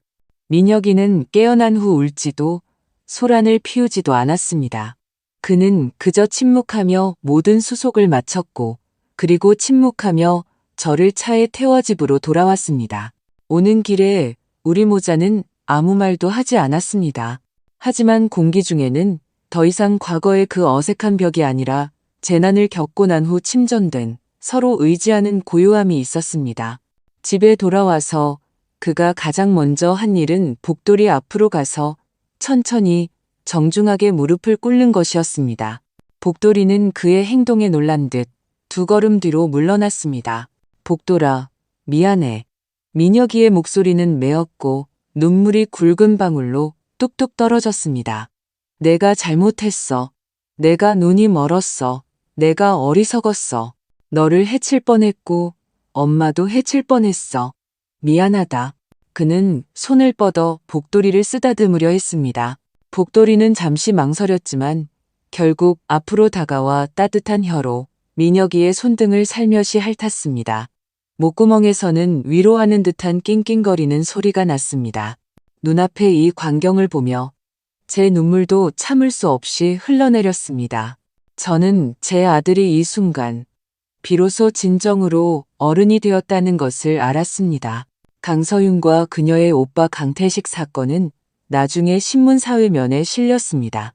민혁이는 깨어난 후 울지도 소란을 피우지도 않았습니다. 그는 그저 침묵하며 모든 수속을 마쳤고 그리고 침묵하며 저를 차에 태워 집으로 돌아왔습니다. 오는 길에 우리 모자는 아무 말도 하지 않았습니다. 하지만 공기 중에는 더 이상 과거의 그 어색한 벽이 아니라 재난을 겪고 난 후 침전된 서로 의지하는 고요함이 있었습니다. 집에 돌아와서 그가 가장 먼저 한 일은 복돌이 앞으로 가서 천천히 정중하게 무릎을 꿇는 것이었습니다. 복돌이는 그의 행동에 놀란 듯 두 걸음 뒤로 물러났습니다. 복돌아, 미안해. 민혁이의 목소리는 메었고 눈물이 굵은 방울로 뚝뚝 떨어졌습니다. 내가 잘못했어. 내가 눈이 멀었어. 내가 어리석었어. 너를 해칠 뻔했고 엄마도 해칠 뻔했어. 미안하다. 그는 손을 뻗어 복돌이를 쓰다듬으려 했습니다. 복돌이는 잠시 망설였지만 결국 앞으로 다가와 따뜻한 혀로 민혁이의 손등을 살며시 핥았습니다. 목구멍에서는 위로하는 듯한 낑낑거리는 소리가 났습니다. 눈앞의 이 광경을 보며 제 눈물도 참을 수 없이 흘러내렸습니다. 저는 제 아들이 이 순간 비로소 진정으로 어른이 되었다는 것을 알았습니다. 강서윤과 그녀의 오빠 강태식 사건은 나중에 신문사회면에 실렸습니다.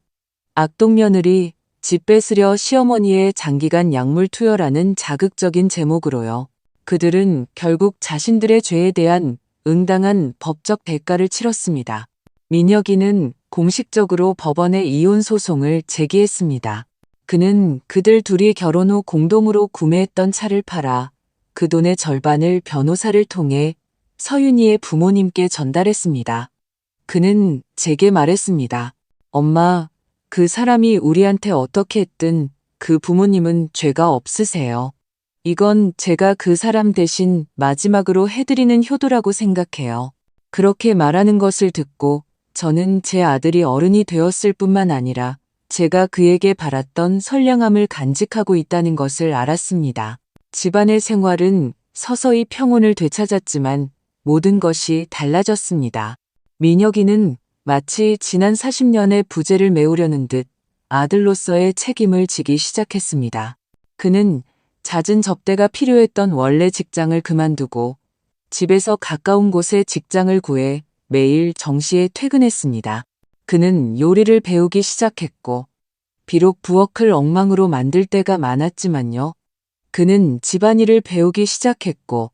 악동며느리 집 뺏으려 시어머니의 장기간 약물 투여라는 자극적인 제목으로요. 그들은 결국 자신들의 죄에 대한 응당한 법적 대가를 치렀습니다. 민혁이는 공식적으로 법원에 이혼 소송을 제기했습니다. 그는 그들 둘이 결혼 후 공동으로 구매했던 차를 팔아 그 돈의 절반을 변호사를 통해 서윤이의 부모님께 전달했습니다. 그는 제게 말했습니다. 엄마, 그 사람이 우리한테 어떻게 했든 그 부모님은 죄가 없으세요. 이건 제가 그 사람 대신 마지막으로 해드리는 효도라고 생각해요. 그렇게 말하는 것을 듣고 저는 제 아들이 어른이 되었을 뿐만 아니라 제가 그에게 바랐던 선량함을 간직하고 있다는 것을 알았습니다. 집안의 생활은 서서히 평온을 되찾았지만 모든 것이 달라졌습니다. 민혁이는 마치 지난 40년의 부재를 메우려는 듯 아들로서의 책임을 지기 시작했습니다. 그는 잦은 접대가 필요했던 원래 직장을 그만두고 집에서 가까운 곳에 직장을 구해 매일 정시에 퇴근했습니다. 그는 요리를 배우기 시작했고 비록 부엌을 엉망으로 만들 때가 많았지만요. 그는 집안일을 배우기 시작했고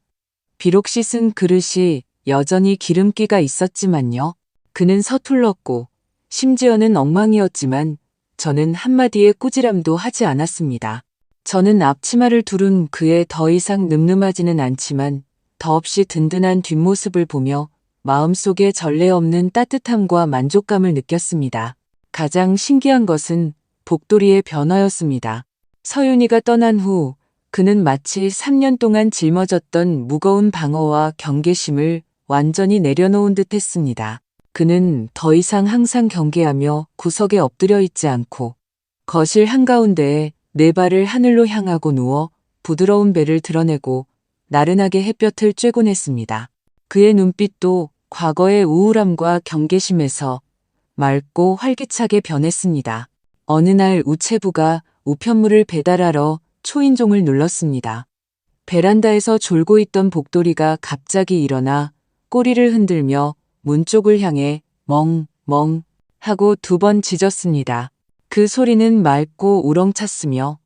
비록 씻은 그릇이 여전히 기름기가 있었지만요. 그는 서툴렀고 심지어는 엉망이었지만 저는 한마디의 꾸지람도 하지 않았습니다. 저는 앞치마를 두른 그의 더 이상 늠름하지는 않지만 더없이 든든한 뒷모습을 보며 마음속에 전례 없는 따뜻함과 만족감을 느꼈습니다. 가장 신기한 것은 복돌이의 변화였습니다. 서윤이가 떠난 후 그는 마치 3년 동안 짊어졌던 무거운 방어와 경계심을 완전히 내려놓은 듯 했습니다. 그는 더 이상 항상 경계하며 구석에 엎드려 있지 않고 거실 한가운데에 네 발을 하늘로 향하고 누워 부드러운 배를 드러내고 나른하게 햇볕을 쬐곤 했습니다. 그의 눈빛도 과거의 우울함과 경계심에서 맑고 활기차게 변했습니다. 어느 날 우체부가 우편물을 배달하러 초인종을 눌렀습니다. 베란다에서 졸고 있던 복돌이가 갑자기 일어나 꼬리를 흔들며 문 쪽을 향해 멍멍 하고 2번 짖었습니다. 그 소리는 맑고 우렁찼으며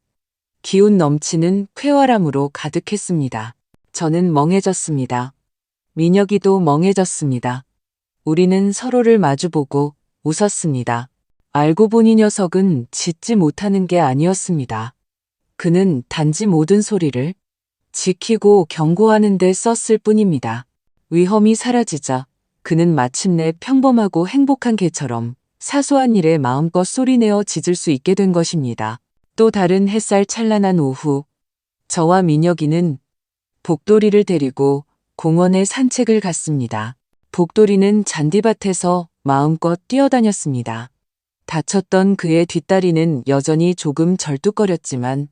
기운 넘치는 쾌활함으로 가득했습니다. 저는 멍해졌습니다. 민혁이도 멍해졌습니다. 우리는 서로를 마주보고 웃었습니다. 알고 보니 녀석은 짖지 못하는 게 아니었습니다. 그는 단지 모든 소리를 지키고 경고하는 데 썼을 뿐입니다. 위험이 사라지자 그는 마침내 평범하고 행복한 개처럼 사소한 일에 마음껏 소리내어 짖을 수 있게 된 것입니다. 또 다른 햇살 찬란한 오후, 저와 민혁이는 복돌이를 데리고 공원에 산책을 갔습니다. 복돌이는 잔디밭에서 마음껏 뛰어다녔습니다. 다쳤던 그의 뒷다리는 여전히 조금 절뚝거렸지만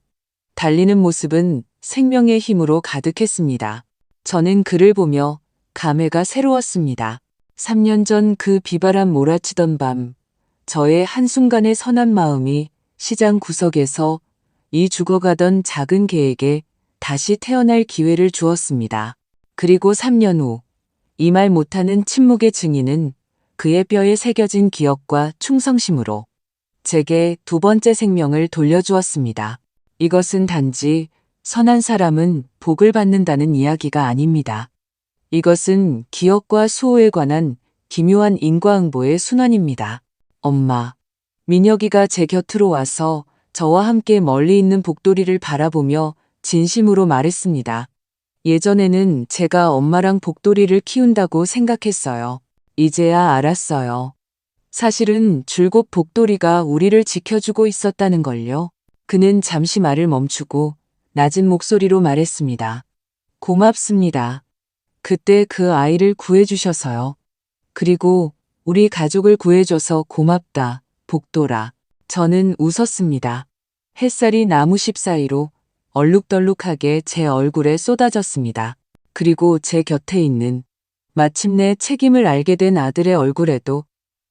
달리는 모습은 생명의 힘으로 가득했습니다. 저는 그를 보며 감회가 새로웠습니다. 3년 전 그 비바람 몰아치던 밤, 저의 한순간의 선한 마음이 시장 구석에서 이 죽어가던 작은 개에게 다시 태어날 기회를 주었습니다. 그리고 3년 후, 이 말 못하는 침묵의 증인은 그의 뼈에 새겨진 기억과 충성심으로 제게 두 번째 생명을 돌려주었습니다. 이것은 단지 선한 사람은 복을 받는다는 이야기가 아닙니다. 이것은 기억과 수호에 관한 기묘한 인과응보의 순환입니다. 엄마, 민혁이가 제 곁으로 와서 저와 함께 멀리 있는 복돌이를 바라보며 진심으로 말했습니다. 예전에는 제가 엄마랑 복돌이를 키운다고 생각했어요. 이제야 알았어요. 사실은 줄곧 복돌이가 우리를 지켜주고 있었다는 걸요. 그는 잠시 말을 멈추고 낮은 목소리로 말했습니다. 고맙습니다. 그때 그 아이를 구해주셔서요. 그리고 우리 가족을 구해줘서 고맙다, 복돌아. 저는 웃었습니다. 햇살이 나무십 사이로 얼룩덜룩하게 제 얼굴에 쏟아졌습니다. 그리고 제 곁에 있는 마침내 책임을 알게 된 아들의 얼굴에도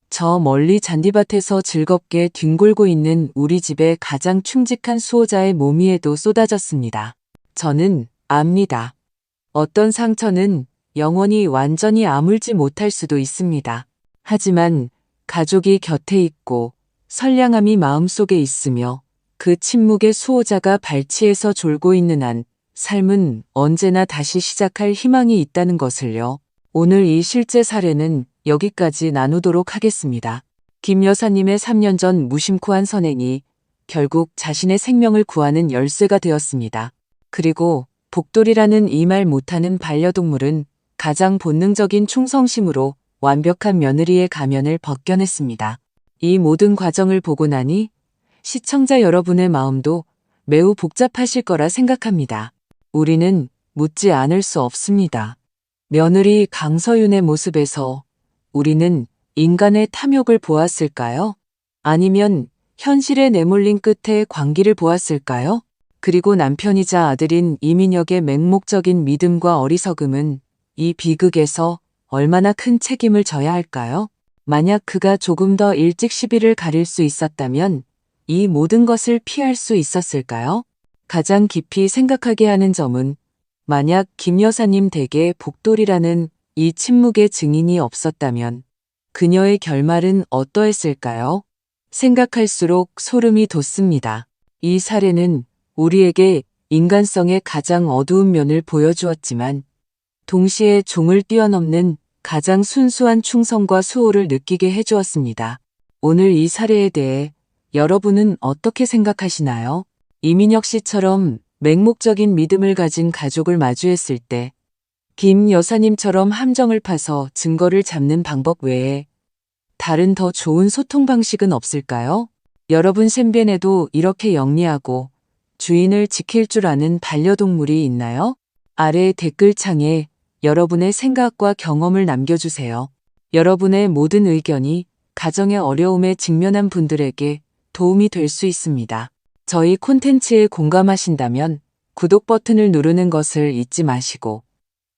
저 멀리 잔디밭에서 즐겁게 뒹굴고 있는 우리 집의 가장 충직한 수호자의 몸 위에도 쏟아졌습니다. 저는 압니다. 어떤 상처는 영원히 완전히 아물지 못할 수도 있습니다. 하지만 가족이 곁에 있고 선량함이 마음속에 있으며 그 침묵의 수호자가 발치에서 졸고 있는 한 삶은 언제나 다시 시작할 희망이 있다는 것을요. 오늘 이 실제 사례는 여기까지 나누도록 하겠습니다. 김 여사님의 3년 전 무심코 한 선행이 결국 자신의 생명을 구하는 열쇠가 되었습니다. 그리고 복돌이라는 이 말 못하는 반려동물은 가장 본능적인 충성심으로 완벽한 며느리의 가면을 벗겨냈습니다. 이 모든 과정을 보고 나니 시청자 여러분의 마음도 매우 복잡하실 거라 생각합니다. 우리는 묻지 않을 수 없습니다. 며느리 강서윤의 모습에서 우리는 인간의 탐욕을 보았을까요? 아니면 현실에 내몰린 끝에 광기를 보았을까요? 그리고 남편이자 아들인 이민혁의 맹목적인 믿음과 어리석음은 이 비극에서 얼마나 큰 책임을 져야 할까요? 만약 그가 조금 더 일찍 시비를 가릴 수 있었다면 이 모든 것을 피할 수 있었을까요? 가장 깊이 생각하게 하는 점은 만약 김 여사님 댁에 복돌이라는 이 침묵의 증인이 없었다면 그녀의 결말은 어떠했을까요? 생각할수록 소름이 돋습니다. 이 사례는 우리에게 인간성의 가장 어두운 면을 보여주었지만 동시에 종을 뛰어넘는 가장 순수한 충성과 수호를 느끼게 해주었습니다. 오늘 이 사례에 대해 여러분은 어떻게 생각하시나요? 이민혁 씨처럼 맹목적인 믿음을 가진 가족을 마주했을 때 김 여사님처럼 함정을 파서 증거를 잡는 방법 외에 다른 더 좋은 소통 방식은 없을까요? 여러분身边에도 이렇게 영리하고 주인을 지킬 줄 아는 반려동물이 있나요? 아래 댓글창에 여러분의 생각과 경험을 남겨주세요. 여러분의 모든 의견이 가정의 어려움에 직면한 분들에게 도움이 될 수 있습니다. 저희 콘텐츠에 공감하신다면 구독 버튼을 누르는 것을 잊지 마시고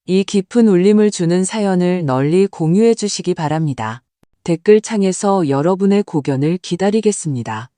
이 깊은 울림을 주는 사연을 널리 공유해 주시기 바랍니다. 댓글창에서 여러분의 고견을 기다리겠습니다.